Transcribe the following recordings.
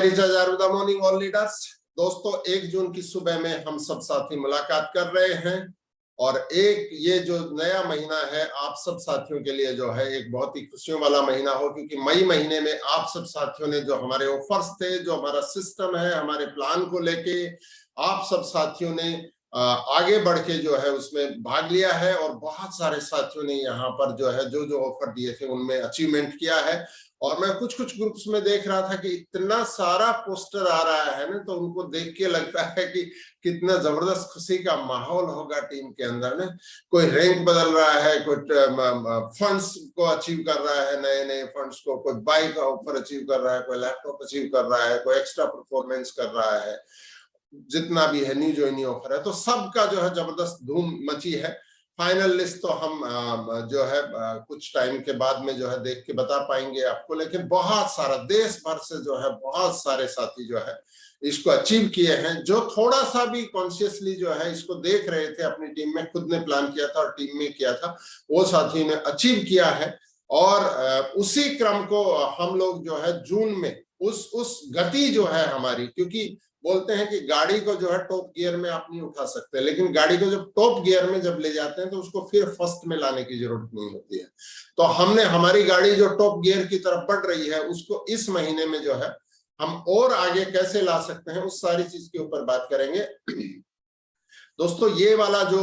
Morning all leaders. दोस्तों, 1 जून की सुबह में हम सब साथी मुलाकात कर रहे हैं और ये जो नया महीना है आप सब साथियों के लिए जो है एक बहुत ही खुशियों वाला महीना हो, क्योंकि मई महीने में आप सब साथियों ने जो हमारे ऑफर्स थे, जो हमारा सिस्टम है, हमारे प्लान को लेके आप सब साथियों ने आगे बढ़ के जो है उसमें भाग लिया है और बहुत सारे साथियों ने यहाँ पर जो है जो ऑफर दिए थे उनमें अचीवमेंट किया है। और मैं कुछ ग्रुप्स में देख रहा था कि इतना सारा पोस्टर आ रहा है ना, तो उनको देख के लगता है कि कितना जबरदस्त खुशी का माहौल होगा टीम के अंदर में। कोई रैंक बदल रहा है, कोई फंड्स को अचीव कर रहा है, नए नए फंड्स को, कोई बाइक का ऑफर अचीव कर रहा है, कोई लैपटॉप अचीव कर रहा है, कोई एक्स्ट्रा परफॉर्मेंस कर रहा है, जितना भी है न्यू ज्वाइनिंग ऑफर है, तो सबका जो है जबरदस्त धूम मची है। फाइनल लिस्ट तो हम जो है कुछ टाइम के बाद में जो है देख के बता पाएंगे आपको, लेकिन बहुत सारा देश भर से जो है बहुत सारे साथी जो है इसको अचीव किए हैं। जो थोड़ा सा भी कॉन्शियसली जो है इसको देख रहे थे, अपनी टीम में खुद ने प्लान किया था और टीम में किया था, वो साथी ने अचीव किया है। और उसी क्रम को हम लोग जो है जून में उस गति जो है हमारी, क्योंकि बोलते हैं कि गाड़ी को जो है टॉप गियर में आप नहीं उठा सकते, लेकिन गाड़ी को जब टॉप गियर में जब ले जाते हैं तो उसको फिर फर्स्ट में लाने की जरूरत नहीं होती है। तो हमने हमारी गाड़ी जो टॉप गियर की तरफ बढ़ रही है उसको इस महीने में जो है हम और आगे कैसे ला सकते हैं, उस सारी चीज के ऊपर बात करेंगे। दोस्तों, ये वाला जो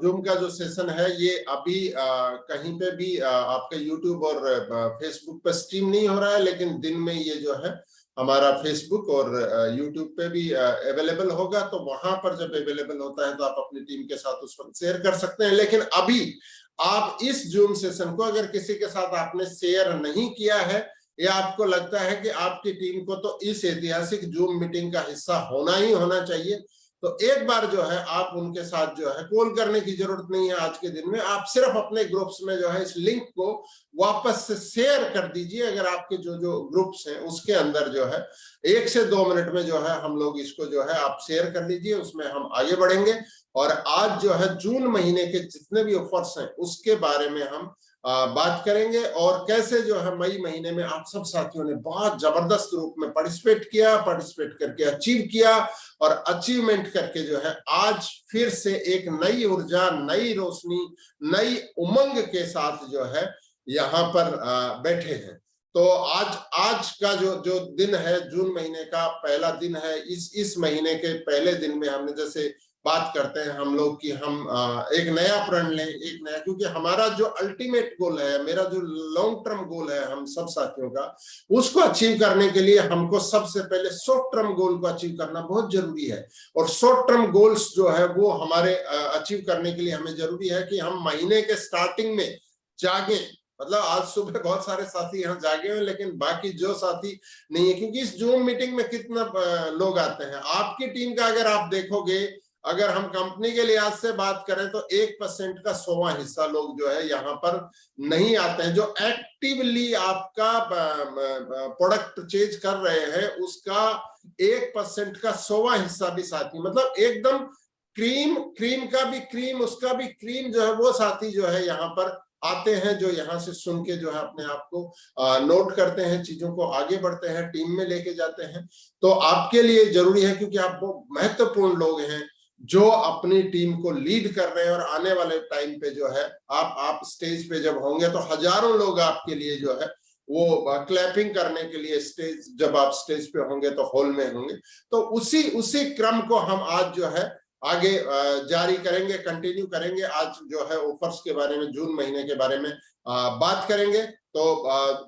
जूम का जो सेशन है ये अभी कहीं पे भी आपके यूट्यूब और फेसबुक पे स्ट्रीम नहीं हो रहा है, लेकिन दिन में ये जो है हमारा फेसबुक और यूट्यूब पे भी अवेलेबल होगा। तो वहां पर जब अवेलेबल होता है तो आप अपनी टीम के साथ उस पर शेयर कर सकते हैं। लेकिन अभी आप इस जूम सेशन को अगर किसी के साथ आपने शेयर नहीं किया है, या आपको लगता है कि आपकी टीम को तो इस ऐतिहासिक जूम मीटिंग का हिस्सा होना ही होना चाहिए, तो एक बार जो है आप उनके साथ जो है कॉल करने की जरूरत नहीं है। आज के दिन में आप सिर्फ अपने ग्रुप्स में जो है इस लिंक को वापस से शेयर कर दीजिए। अगर आपके जो ग्रुप्स हैं उसके अंदर जो है 1 से 2 मिनट में जो है हम लोग इसको जो है आप शेयर कर लीजिए, उसमें हम आगे बढ़ेंगे। और आज जो है जून महीने के जितने भी ऑफर्स हैं उसके बारे में हम बात करेंगे, और कैसे जो है मई महीने में आप सब साथियों ने बहुत जबरदस्त रूप में पार्टिसिपेट करके अचीव किया, और अचीवमेंट करके जो है आज फिर से एक नई ऊर्जा, नई रोशनी, नई उमंग के साथ जो है यहाँ पर बैठे हैं। तो आज का जो दिन है, जून महीने का पहला दिन है। इस महीने के पहले दिन में हमने जैसे बात करते हैं हम लोग कि हम एक नया प्रण लें, एक नया, क्योंकि हमारा जो अल्टीमेट गोल है, मेरा जो लॉन्ग टर्म गोल है हम सब साथियों का, उसको अचीव करने के लिए हमको सबसे पहले शॉर्ट टर्म गोल को अचीव करना बहुत जरूरी है। और शॉर्ट टर्म गोल्स जो है वो हमारे अचीव करने के लिए हमें जरूरी है कि हम महीने के स्टार्टिंग में जागे। मतलब आज सुबह बहुत सारे साथी यहाँ जागे हैं, लेकिन बाकी जो साथी नहीं है, क्योंकि इस जूम मीटिंग में कितना लोग आते हैं। आपकी टीम का अगर आप देखोगे, अगर हम कंपनी के लिहाज से बात करें तो 1% का 100वां हिस्सा लोग जो है यहाँ पर नहीं आते हैं। जो एक्टिवली आपका प्रोडक्ट परचेज कर रहे हैं उसका 1% का 100वां हिस्सा भी साथी, मतलब एकदम क्रीम का भी क्रीम, उसका भी क्रीम जो है वो साथी जो है यहाँ पर आते हैं, जो यहाँ से सुन के जो है अपने आप को नोट करते हैं, चीजों को आगे बढ़ते हैं, टीम में लेके जाते हैं। तो आपके लिए जरूरी है, क्योंकि आप वो महत्वपूर्ण लोग हैं जो अपनी टीम को लीड कर रहे हैं, और आने वाले टाइम पे जो है आप स्टेज पे जब होंगे तो हजारों लोग आपके लिए जो है वो क्लैपिंग करने के लिए स्टेज, जब आप स्टेज पे होंगे तो हॉल में होंगे। तो उसी क्रम को हम आज जो है आगे जारी करेंगे, कंटिन्यू करेंगे। आज जो है ऑफर्स के बारे में, जून महीने के बारे में बात करेंगे। तो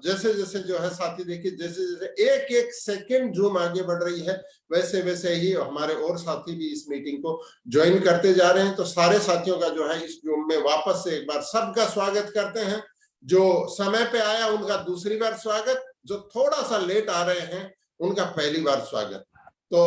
जैसे जैसे जो है साथी देखिए, जैसे जैसे एक सेकंड जूम आगे बढ़ रही है, वैसे वैसे ही हमारे और साथी भी इस मीटिंग को ज्वाइन करते जा रहे हैं। तो सारे साथियों का जो है इस जूम में वापस से एक बार सबका स्वागत करते हैं। जो समय पे आया उनका दूसरी बार स्वागत, जो थोड़ा सा लेट आ रहे हैं उनका पहली बार स्वागत। तो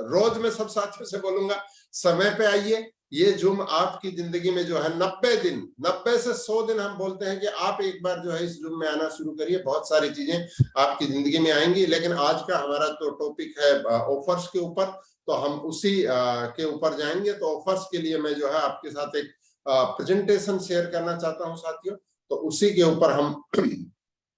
रोज मैं सब साथियों से बोलूंगा, समय पे आइए। ये जूम आपकी जिंदगी में जो है 90 से 100 दिन हम बोलते हैं कि आप एक बार जो है इस जूम में आना शुरू करिए, बहुत सारी चीजें आपकी जिंदगी में आएंगी। लेकिन आज का हमारा जो टॉपिक है ऑफर्स के ऊपर, तो हम उसी के ऊपर जाएंगे। तो ऑफर्स के लिए मैं जो है आपके साथ एक प्रेजेंटेशन शेयर करना चाहता हूं साथियों, तो उसी के ऊपर हम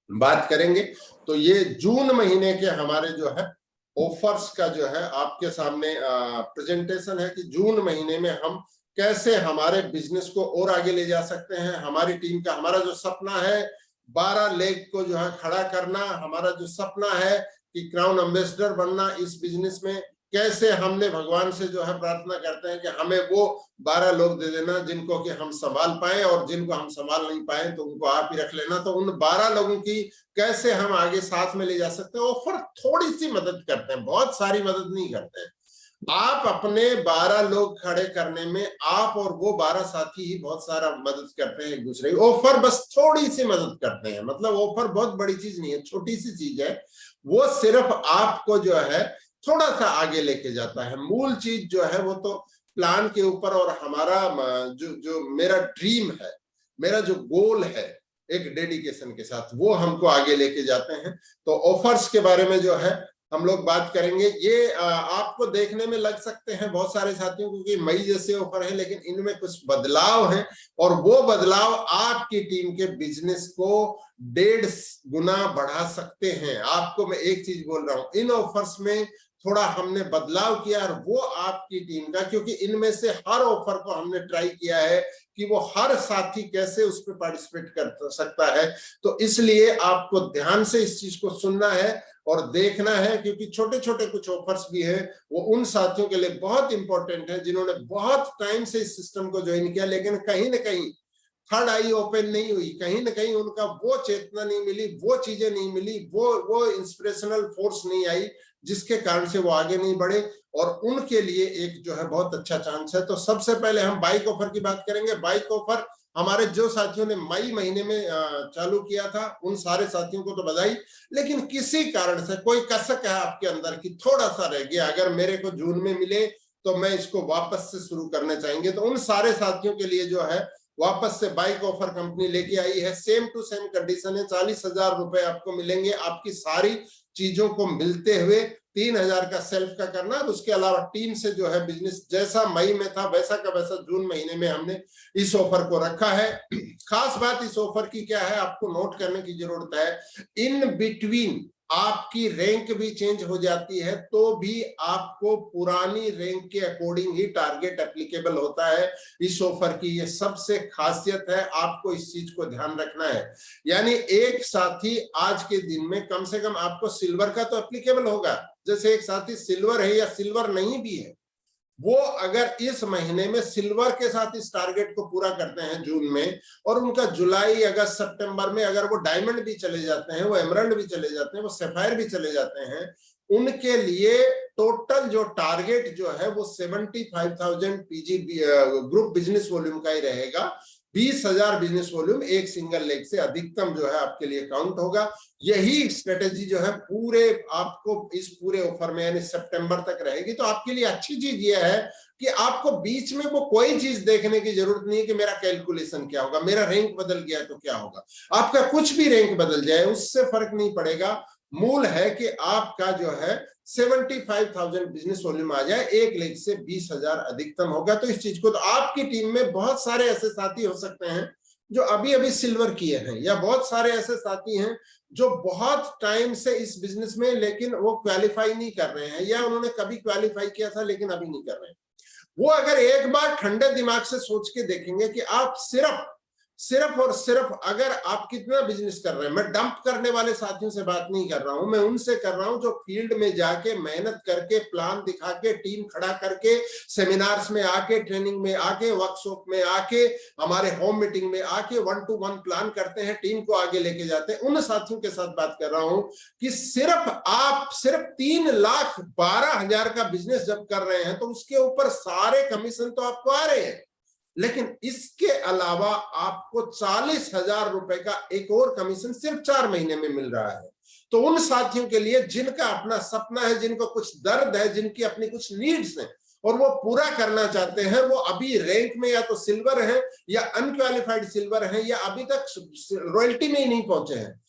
बात करेंगे। तो ये जून महीने के हमारे जो है ऑफर्स का जो है आपके सामने प्रेजेंटेशन है कि जून महीने में हम कैसे हमारे बिजनेस को और आगे ले जा सकते हैं। हमारी टीम का, हमारा जो सपना है 12 लेग को जो है खड़ा करना, हमारा जो सपना है कि क्राउन एम्बेसडर बनना इस बिजनेस में, कैसे हमने भगवान से जो है प्रार्थना करते हैं कि हमें वो 12 लोग दे देना जिनको कि हम संभाल पाए, और जिनको हम संभाल नहीं पाए तो उनको आप ही रख लेना। तो उन 12 लोगों की कैसे हम आगे साथ में ले जा सकते हैं। ऑफर थोड़ी सी मदद करते हैं, बहुत सारी मदद नहीं करते हैं। आप अपने 12 लोग खड़े करने में आप और वो 12 साथी ही बहुत सारा मदद करते हैं एक दूसरे की। ऑफर बस थोड़ी सी मदद करते हैं, मतलब ऑफर बहुत बड़ी चीज नहीं है, छोटी सी चीज है। वो सिर्फ आपको जो है थोड़ा सा आगे लेके जाता है। मूल चीज जो है वो तो प्लान के ऊपर, और हमारा जो मेरा ड्रीम है, मेरा जो गोल है एक डेडिकेशन के साथ, वो हमको आगे लेके जाते हैं। तो ऑफर्स के बारे में जो है हम लोग बात करेंगे। ये आपको देखने में लग सकते हैं बहुत सारे साथियों को कि मई जैसे ऑफर है, लेकिन इनमें कुछ बदलाव है, और वो बदलाव आपकी टीम के बिजनेस को 1.5 गुना बढ़ा सकते हैं। आपको मैं एक चीज बोल रहा हूं, इन ऑफर्स में थोड़ा हमने बदलाव किया, और वो आपकी टीम का, क्योंकि इनमें से हर ऑफर को हमने ट्राई किया है कि वो हर साथी कैसे उस पर पार्टिसिपेट कर सकता है। तो इसलिए आपको ध्यान से इस चीज को सुनना है और देखना है, क्योंकि छोटे छोटे कुछ ऑफर्स भी है वो उन साथियों के लिए बहुत इंपॉर्टेंट है जिन्होंने बहुत टाइम से इस सिस्टम को ज्वाइन किया, लेकिन कहीं ना कहीं थर्ड आई ओपन नहीं हुई, कहीं ना कहीं उनका वो चेतना नहीं मिली, वो चीजें नहीं मिली, वो इंस्पिरेशनल फोर्स नहीं आई, जिसके कारण से वो आगे नहीं बढ़े। और उनके लिए एक जो है बहुत अच्छा चांस है। तो सबसे पहले हम बाइक ऑफर की बात करेंगे। बाइक ऑफर हमारे जो साथियों ने मई महीने में चालू किया था उन सारे साथियों को तो बधाई, लेकिन किसी कारण से कोई कसक है आपके अंदर की थोड़ा सा रह गया, अगर मेरे को जून में मिले तो मैं इसको वापस से शुरू करना चाहेंगे, तो उन सारे साथियों के लिए जो है वापस से बाइक ऑफर कंपनी लेके आई है। सेम टू सेम कंडीशन है, 40,000 रुपए आपको मिलेंगे, आपकी सारी चीजों को मिलते हुए 3,000 का सेल्फ का करना। उसके अलावा टीम से जो है बिजनेस जैसा मई में था वैसा का वैसा जून महीने में हमने इस ऑफर को रखा है। खास बात इस ऑफर की क्या है, आपको नोट करने की जरूरत है, इन बिटवीन आपकी रैंक भी चेंज हो जाती है तो भी आपको पुरानी रैंक के अकॉर्डिंग ही टारगेट एप्लीकेबल होता है। इस ऑफर की ये सबसे खासियत है, आपको इस चीज को ध्यान रखना है। यानी एक साथी आज के दिन में कम से कम आपको सिल्वर का तो एप्लीकेबल होगा, जैसे एक साथी सिल्वर है या सिल्वर नहीं भी है, वो अगर इस महीने में सिल्वर के साथ इस टारगेट को पूरा करते हैं जून में, और उनका जुलाई अगस्त सितंबर में अगर वो डायमंड भी चले जाते हैं, वो एमराल्ड भी चले जाते हैं, वो सफायर भी चले जाते हैं, उनके लिए टोटल जो टारगेट जो है वो 75,000 पीजी ग्रुप बिजनेस वॉल्यूम का ही रहेगा। 20,000 बिजनेस वॉल्यूम एक सिंगल लेग से अधिकतम जो है आपके लिए काउंट होगा। यही स्ट्रेटेजी जो है पूरे आपको इस पूरे ऑफर में यानी सितंबर तक रहेगी। तो आपके लिए अच्छी चीज यह है कि आपको बीच में वो कोई चीज देखने की जरूरत नहीं है कि मेरा कैलकुलेशन क्या होगा, मेरा रैंक बदल गया तो क्या होगा। आपका कुछ भी रैंक बदल जाए उससे फर्क नहीं पड़ेगा। मूल है कि आपका जो है 75,000 बिजनेस वॉल्यूम आ जाए, एक लेग से 20,000 अधिकतम होगा। तो इस चीज को, तो आपकी टीम में बहुत सारे ऐसे साथी हो सकते हैं जो अभी अभी सिल्वर किए हैं, या बहुत सारे ऐसे साथी हैं जो बहुत टाइम से इस बिजनेस में लेकिन वो क्वालिफाई नहीं कर रहे हैं, या उन्होंने कभी क्वालिफाई किया था लेकिन अभी नहीं कर रहे हैं। वो अगर एक बार ठंडे दिमाग से सोच के देखेंगे कि आप सिर्फ और सिर्फ अगर आप कितना बिजनेस कर रहे हैं, मैं डंप करने वाले साथियों से बात नहीं कर रहा हूं, मैं उनसे कर रहा हूं जो फील्ड में जाके मेहनत करके प्लान दिखा के टीम खड़ा करके सेमिनार्स में आके, ट्रेनिंग में आके, वर्कशॉप में आके, हमारे होम मीटिंग में आके 1-to-1 प्लान करते हैं, टीम को आगे लेके जाते हैं। उन साथियों के साथ बात कर रहा हूं कि आप सिर्फ 3,12,000 का बिजनेस जब कर रहे हैं तो उसके ऊपर सारे कमीशन तो आपको आ रहे हैं, लेकिन इसके अलावा आपको 40,000 रुपए का एक और कमीशन सिर्फ 4 महीने में मिल रहा है। तो उन साथियों के लिए जिनका अपना सपना है, जिनको कुछ दर्द है, जिनकी अपनी कुछ नीड्स हैं और वो पूरा करना चाहते हैं, वो अभी रैंक में या तो सिल्वर है या अनक्वालिफाइड सिल्वर है या अभी तक रॉयल्टी में ही नहीं पहुंचे हैं,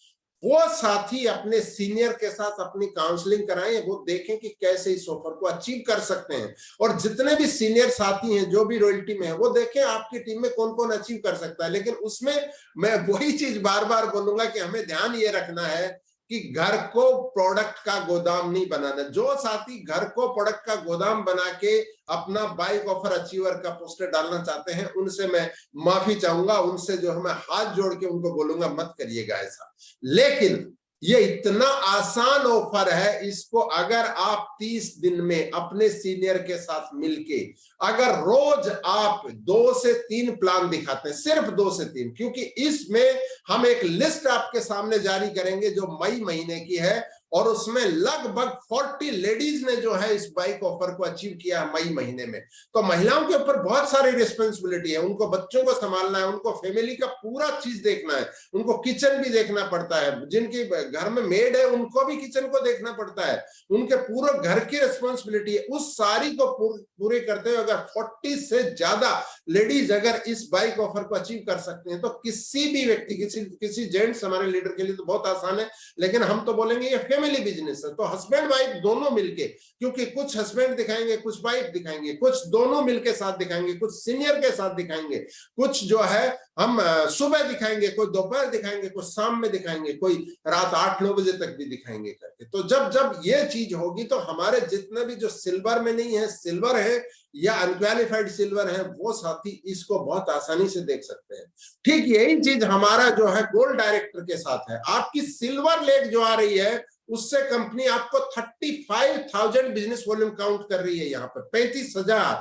वो साथी अपने सीनियर के साथ अपनी काउंसलिंग कराएं, वो देखें कि कैसे इस ऑफर को अचीव कर सकते हैं। और जितने भी सीनियर साथी हैं जो भी रॉयल्टी में है, वो देखें आपकी टीम में कौन कौन अचीव कर सकता है। लेकिन उसमें मैं वही चीज बार बार बोलूंगा कि हमें ध्यान ये रखना है कि घर को प्रोडक्ट का गोदाम नहीं बनाना। जो साथी घर को प्रोडक्ट का गोदाम बना के अपना बाइक ऑफर अचीवर का पोस्टर डालना चाहते हैं, उनसे मैं माफी चाहूंगा, उनसे जो है मैं हाथ जोड़ के उनको बोलूंगा मत करिएगा ऐसा। लेकिन ये इतना आसान ऑफर है, इसको अगर आप 30 दिन में अपने सीनियर के साथ मिलके अगर रोज आप 2 से 3 प्लान दिखाते हैं, सिर्फ 2 से 3, क्योंकि इसमें हम एक लिस्ट आपके सामने जारी करेंगे जो मई महीने की है, और उसमें लगभग 40 लेडीज ने जो है इस बाइक ऑफर को अचीव किया मई महीने में। तो महिलाओं के ऊपर बहुत सारी रिस्पॉन्सिबिलिटी है, उनको बच्चों को संभालना है, उनको फैमिली का पूरा चीज देखना है, उनको किचन भी देखना पड़ता है, जिनके घर में मेड है उनको भी किचन को देखना पड़ता है, उनके पूरे घर की रिस्पॉन्सिबिलिटी है। उस सारी को पूरे करते हुए अगर 40 से ज्यादा लेडीज अगर इस बाइक ऑफर को अचीव कर सकते हैं, तो किसी भी व्यक्ति, किसी जेंट्स हमारे लीडर के लिए तो बहुत आसान है, लेकिन हम तो बोलेंगे ये फैमिली बिजनेस है। तो हस्बैंड वाइफ दोनों मिलके, क्योंकि कुछ हस्बैंड दिखाएंगे, कुछ वाइफ दिखाएंगे, कुछ दोनों मिलके साथ दिखाएंगे, कुछ सीनियर के साथ दिखाएंगे, कुछ जो है हम सुबह दिखाएंगे, कोई दोपहर दिखाएंगे, कुछ शाम में दिखाएंगे, कोई रात 8-9 बजे तक भी दिखाएंगे करके। तो जब ये चीज होगी तो हमारे जितने भी जो सिल्वर में नहीं है, सिल्वर है या अनक्वालिफाइड सिल्वर है, वो साथी इसको बहुत आसानी से देख सकते हैं। ठीक यही चीज हमारा जो है गोल्ड डायरेक्टर के साथ है। आपकी सिल्वर लेग जो आ रही है, उससे कंपनी आपको 35,000 बिजनेस वॉल्यूम काउंट कर रही है, यहाँ पर 35,000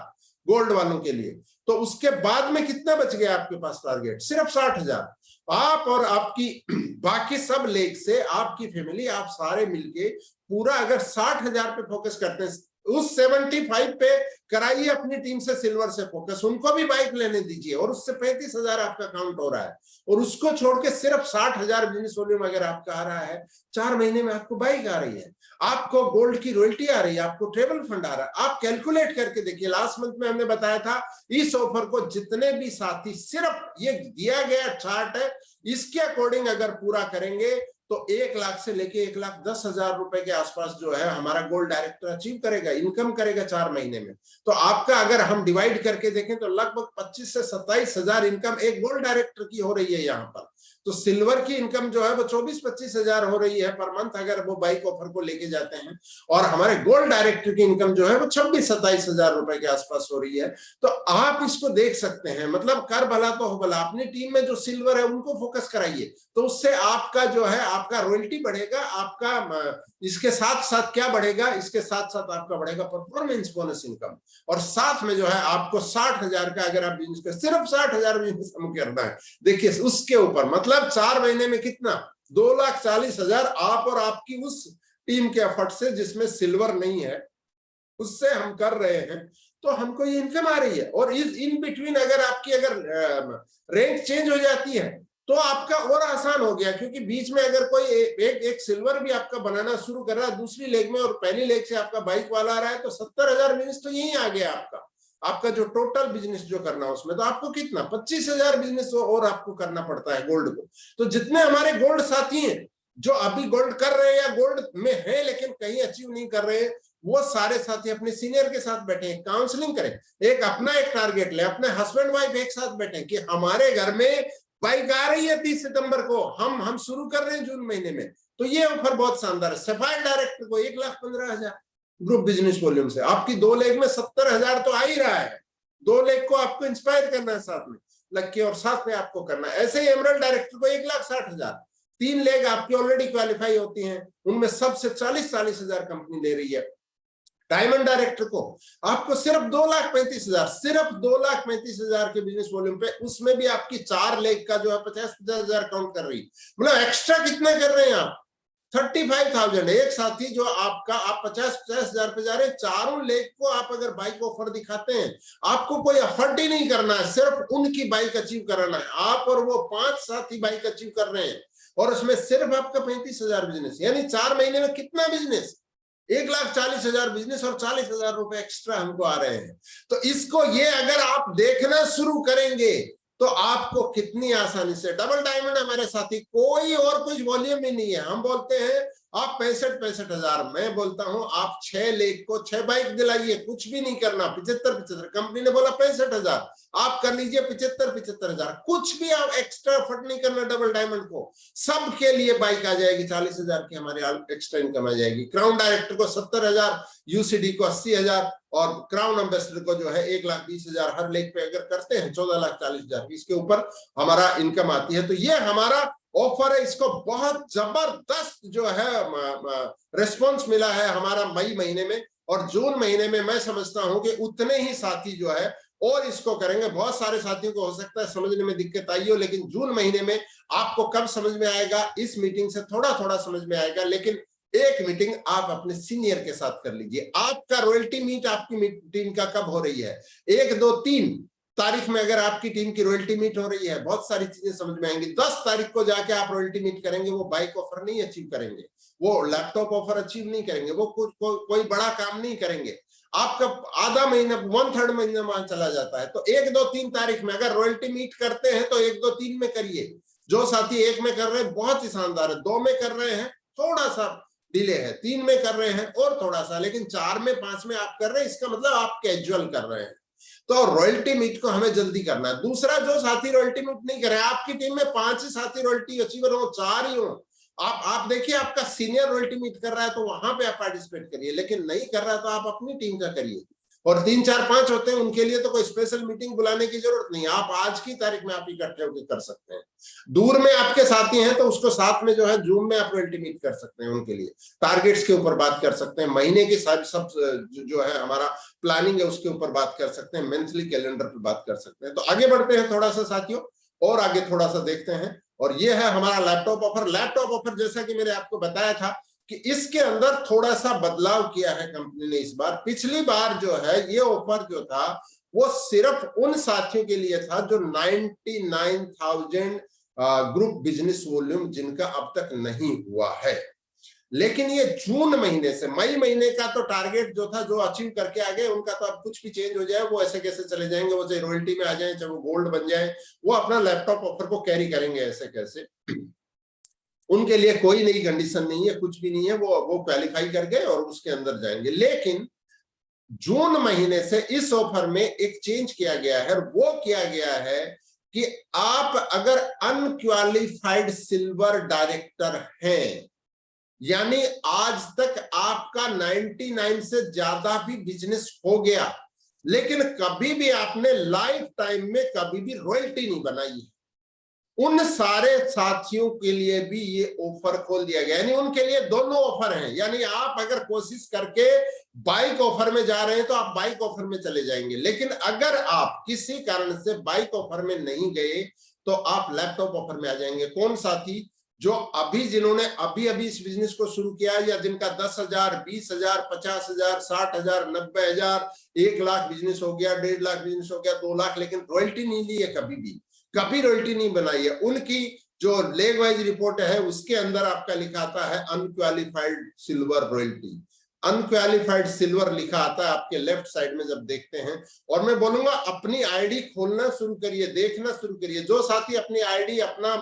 गोल्ड वालों के लिए। तो उसके बाद में कितना बच गया आपके पास टारगेट? सिर्फ 60,000। आप और आपकी बाकी सब लेग से आपकी फैमिली, आप सारे मिलके पूरा अगर 60,000 पे फोकस करते हैं, उस 75 पे कराइए अपनी टीम से सिल्वर से फोकस, उनको भी बाइक लेने दीजिए, और उससे 35,000 आपका काउंट हो रहा है। और उसको छोड़ के सिर्फ 60,000 बिजनेस वॉल्यूम अगर आपका आ रहा है, 4 महीने में आपको बाइक आ रही है, आपको गोल्ड की रॉयल्टी आ रही है, आपको ट्रेवल फंड आ रहा है। आप कैलकुलेट करके देखिए, लास्ट मंथ में हमने बताया था इस ऑफर को जितने भी साथी, सिर्फ ये दिया गया चार्ट है, इसके अकॉर्डिंग अगर पूरा करेंगे तो 1 लाख से लेके 1,10,000 रुपए के आसपास जो है हमारा गोल्ड डायरेक्टर अचीव करेगा, इनकम करेगा 4 महीने में। तो आपका अगर हम डिवाइड करके देखें तो लगभग 25 से 27,000 इनकम एक गोल्ड डायरेक्टर की हो रही है यहाँ पर। तो सिल्वर की इनकम जो है वो 24-25,000 हो रही है पर मंथ, अगर वो बाइक ऑफर को लेके जाते हैं। और हमारे गोल्ड डायरेक्टर की इनकम जो है वो 26-27,000 रुपए के आसपास हो रही है। तो आप इसको देख सकते हैं, मतलब कर भला तो हो भला। अपनी टीम में जो सिल्वर है उनको फोकस कराइए, तो उससे आपका जो है आपका रॉयल्टी बढ़ेगा। आपका इसके साथ साथ क्या बढ़ेगा? इसके साथ साथ आपका बढ़ेगा परफॉर्मेंस बोनस इनकम, और साथ में जो है आपको 60,000 का अगर आप बिजनेस कर, सिर्फ 60,000 बिजनेस करना है, देखिए उसके ऊपर मतलब 4 महीने में कितना, 2,40,000 आप और आपकी उस टीम के एफर्ट से, जिसमें सिल्वर नहीं है, उससे हम कर रहे हैं, तो हमको ये इनकम आ रही है। और इस इन बिटवीन अगर आपकी रैंक चेंज हो जाती है तो आपका और आसान हो गया, क्योंकि बीच में अगर कोई एक सिल्वर भी आपका बनाना शुरू कर रहा है दूसरी लेग में, और पहली लेग से आपका बाइक वाला आ रहा है, तो 70,000 बिजनेस तो यही आ गया आपका जो टोटल बिजनेस जो करना है उसमें। तो आपको कितना 25,000 बिजनेस और आपको करना पड़ता है गोल्ड को। तो जितने हमारे गोल्ड साथी हैं जो अभी गोल्ड कर रहे हैं या गोल्ड में है लेकिन कहीं अचीव नहीं कर रहे हैं, वो सारे साथी अपने सीनियर के साथ बैठे, काउंसलिंग करें, एक अपना एक टारगेट ले, अपने हस्बैंड वाइफ एक साथ बैठे कि हमारे घर में बाइक आ रही है 30 सितंबर को, हम शुरू कर रहे हैं जून महीने में। तो ये ऑफर बहुत शानदार है। सफायर डायरेक्टर को 1,15,000 ग्रुप बिजनेस वॉल्यूम से, आपकी 2 लेग में 70,000 तो आ ही रहा है। 2 लेग को आपको इंस्पायर करना है साथ में लग के, और साथ में आपको करना है। ऐसे ही एमरल्ड डायरेक्टर को 1,60,000, 3 लेग आपकी ऑलरेडी क्वालिफाई होती हैं, उनमें सबसे 40,000 कंपनी दे रही है। डायमंड डायरेक्टर को आपको सिर्फ 2,35,000, सिर्फ 2,35,000 के बिजनेस वॉल्यूम पे, उसमें भी आपकी 4 लेग का जो है 50,000 काउंट कर रही है। मतलब एक्स्ट्रा कितना कर रहे हैं आप? 35,000। एक साथी जो आपका, आप 50,000 पे जा रहे हैं, 4 लेग को आप अगर बाइक ऑफर दिखाते हैं, आपको कोई एफर्ट ही नहीं करना है, सिर्फ उनकी बाइक अचीव कराना है। आप और वो 5 साथी बाइक अचीव कर रहे हैं, और उसमें सिर्फ आपका 35,000 बिजनेस, यानी 4 महीने में कितना बिजनेस? 1,40,000 बिजनेस, और 40,000 रुपए एक्स्ट्रा हमको आ रहे हैं। तो इसको ये अगर आप देखना शुरू करेंगे तो आपको कितनी आसानी से डबल डायमंड हमारे साथी, कोई और कुछ वॉल्यूम ही नहीं है। हम बोलते हैं आप 65,000, मैं बोलता हूं आप 6 लाख को 6 बाइक दिलाइए, कुछ भी नहीं करना। 75,000 कंपनी ने बोला 65,000, आप कर लीजिए 75,000, कुछ भी आप एक्स्ट्रा एफर्ट नहीं करना। डबल डायमंड को सबके लिए बाइक आ जाएगी, 40,000 की हमारी एक्स्ट्रा इनकम आ जाएगी। क्राउन डायरेक्टर को 70,000, यूसीडी को 80,000 और क्राउन एम्बेसडर को जो है 1,20,000 हर लेग पे अगर करते हैं 14,40,000 इसके ऊपर हमारा इनकम आती है। तो ये हमारा ऑफर है, इसको बहुत जबरदस्त जो है रिस्पॉन्स मिला है हमारा मई महीने में। और जून महीने में मैं समझता हूं कि उतने ही साथी जो है और इसको करेंगे। बहुत सारे साथियों को हो सकता है समझने में दिक्कत आई हो, लेकिन जून महीने में आपको कब समझ में आएगा, इस मीटिंग से थोड़ा थोड़ा समझ में आएगा। लेकिन एक मीटिंग आप अपने सीनियर के साथ कर लीजिए। आपका रॉयल्टी मीट आपकी टीम का कब हो रही है, 1, 2, 3 तारीख में अगर आपकी टीम की रॉयल्टी मीट हो रही है, बहुत सारी चीजें समझ में आएंगी। 10 तारीख को जाके आप रॉयल्टी मीट करेंगे, वो बाइक ऑफर नहीं अचीव करेंगे, वो लैपटॉप ऑफर अचीव नहीं करेंगे, वो कोई बड़ा काम नहीं करेंगे। आपका आधा महीना 1/3 महीना वहां चला जाता है। तो 1, 2, 3 तारीख में अगर रॉयल्टी मीट करते हैं तो 1, 2, 3 में करिए। जो साथी 1 में कर रहे हैं बहुत ही शानदार है, 2 में कर रहे हैं थोड़ा सा डिले है, 3 में कर रहे हैं और थोड़ा सा, लेकिन 4 में 5 में आप कर रहे हैं, इसका मतलब आप कैजुअल कर रहे हैं। तो रॉयल्टी मीट को हमें जल्दी करना है। दूसरा, जो साथी रॉयल्टी मीट नहीं करे, आपकी टीम में 5 ही साथी रॉयल्टी अचीवर हो, 4 ही हो, आप देखिए आपका सीनियर रॉयल्टी मीट कर रहा है तो वहां पे आप पार्टिसिपेट करिए, लेकिन नहीं कर रहा तो आप अपनी टीम का करिए। और 3, 4, 5 होते हैं, उनके लिए तो कोई स्पेशल मीटिंग बुलाने की जरूरत नहीं, आप आज की तारीख में आप इकट्ठे होकर कर सकते हैं। दूर में आपके साथी हैं तो उसको साथ में जो है जून में आप रॉयल्टी मीट कर सकते हैं, उनके लिए टारगेट्स के ऊपर बात कर सकते हैं, महीने की सारी सब जो है हमारा प्लानिंग है उसके ऊपर बात कर सकते हैं, मंथली कैलेंडर पर बात कर सकते हैं। तो आगे बढ़ते हैं थोड़ा सा साथियों, और आगे थोड़ा सा देखते हैं। और ये है हमारा लैपटॉप ऑफर। लैपटॉप ऑफर जैसा कि मैंने आपको बताया था कि इसके अंदर थोड़ा सा बदलाव किया है कंपनी ने इस बार। पिछली बार जो है ये ऑफर जो था वो सिर्फ उन साथियों के लिए था जो 99,000 ग्रुप बिजनेस वॉल्यूम जिनका अब तक नहीं हुआ है। लेकिन ये जून महीने से, मई महीने का तो टारगेट जो था, जो अचीव करके आ गए, उनका तो अब कुछ भी चेंज हो जाए वो ऐसे कैसे चले जाएंगे, वो चाहे रॉयल्टी में आ जाए चाहे वो गोल्ड बन जाए, वो अपना लैपटॉप ऑफर को कैरी करेंगे ऐसे कैसे। उनके लिए कोई नई कंडीशन नहीं है, कुछ भी नहीं है, वो क्वालिफाई कर गए और उसके अंदर जाएंगे। लेकिन जून महीने से इस ऑफर में एक चेंज किया गया है, वो किया गया है कि आप अगर अनक्वालिफाइड सिल्वर डायरेक्टर हैं, यानी आज तक आपका 99 से ज्यादा भी बिजनेस हो गया, लेकिन कभी भी आपने लाइफ टाइम में कभी भी रॉयल्टी नहीं बनाई, उन सारे साथियों के लिए भी ये ऑफर खोल दिया गया। यानी उनके लिए दोनों ऑफर हैं। यानी आप अगर कोशिश करके बाइक ऑफर में जा रहे हैं तो आप बाइक ऑफर में चले जाएंगे, लेकिन अगर आप किसी कारण से बाइक ऑफर में नहीं गए तो आप लैपटॉप ऑफर में आ जाएंगे। कौन साथी? जो अभी, जिन्होंने अभी इस बिजनेस को शुरू किया, या जिनका 10,000, 20,000, 50,000, 60,000, 90,000, 1 लाख बिजनेस हो गया, 1.5 लाख बिजनेस हो गया, 2 लाख, लेकिन रॉयल्टी नहीं ली है, कभी रॉयल्टी नहीं बनाई है। उनकी जो लेग वाइज रिपोर्ट है उसके अंदर आपका लिखा आता है unqualified silver royalty. Unqualified silver लिखा आता है आपके लेफ्ट साइड में जब देखते हैं। और मैं बोलूंगा अपनी आईडी खोलना शुरू करिए, देखना शुरू करिए। जो साथी अपनी आईडी अपना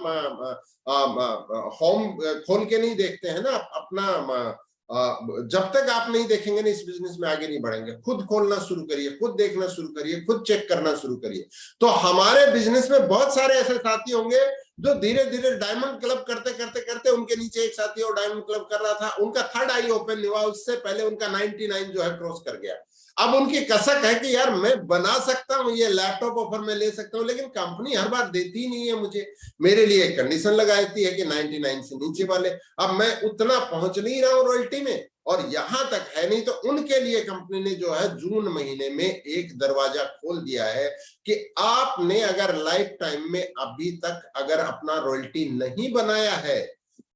होम खोल के नहीं देखते हैं ना, अपना जब तक आप नहीं देखेंगे ना, इस बिजनेस में आगे नहीं बढ़ेंगे। खुद खोलना शुरू करिए, खुद देखना शुरू करिए, खुद चेक करना शुरू करिए। तो हमारे बिजनेस में बहुत सारे ऐसे साथी होंगे जो धीरे धीरे डायमंड क्लब करते करते करते, उनके नीचे एक साथी और डायमंड क्लब कर रहा था, उनका 3rd आई ओपन हुआ, उससे पहले उनका 99 जो है क्रॉस कर गया। अब उनकी कसक है कि यार मैं बना सकता हूं, ये लैपटॉप ऑफर में ले सकता हूं, लेकिन कंपनी हर बार देती नहीं है मुझे, मेरे लिए कंडीशन लगाती है कि 99 से नीचे वाले। अब मैं उतना पहुंच नहीं रहा हूं रॉयल्टी में, और यहां तक है नहीं, तो उनके लिए कंपनी ने जो है जून महीने में एक दरवाजा खोल दिया है कि आपने अगर लाइफ टाइम में अभी तक अगर अपना रॉयल्टी नहीं बनाया है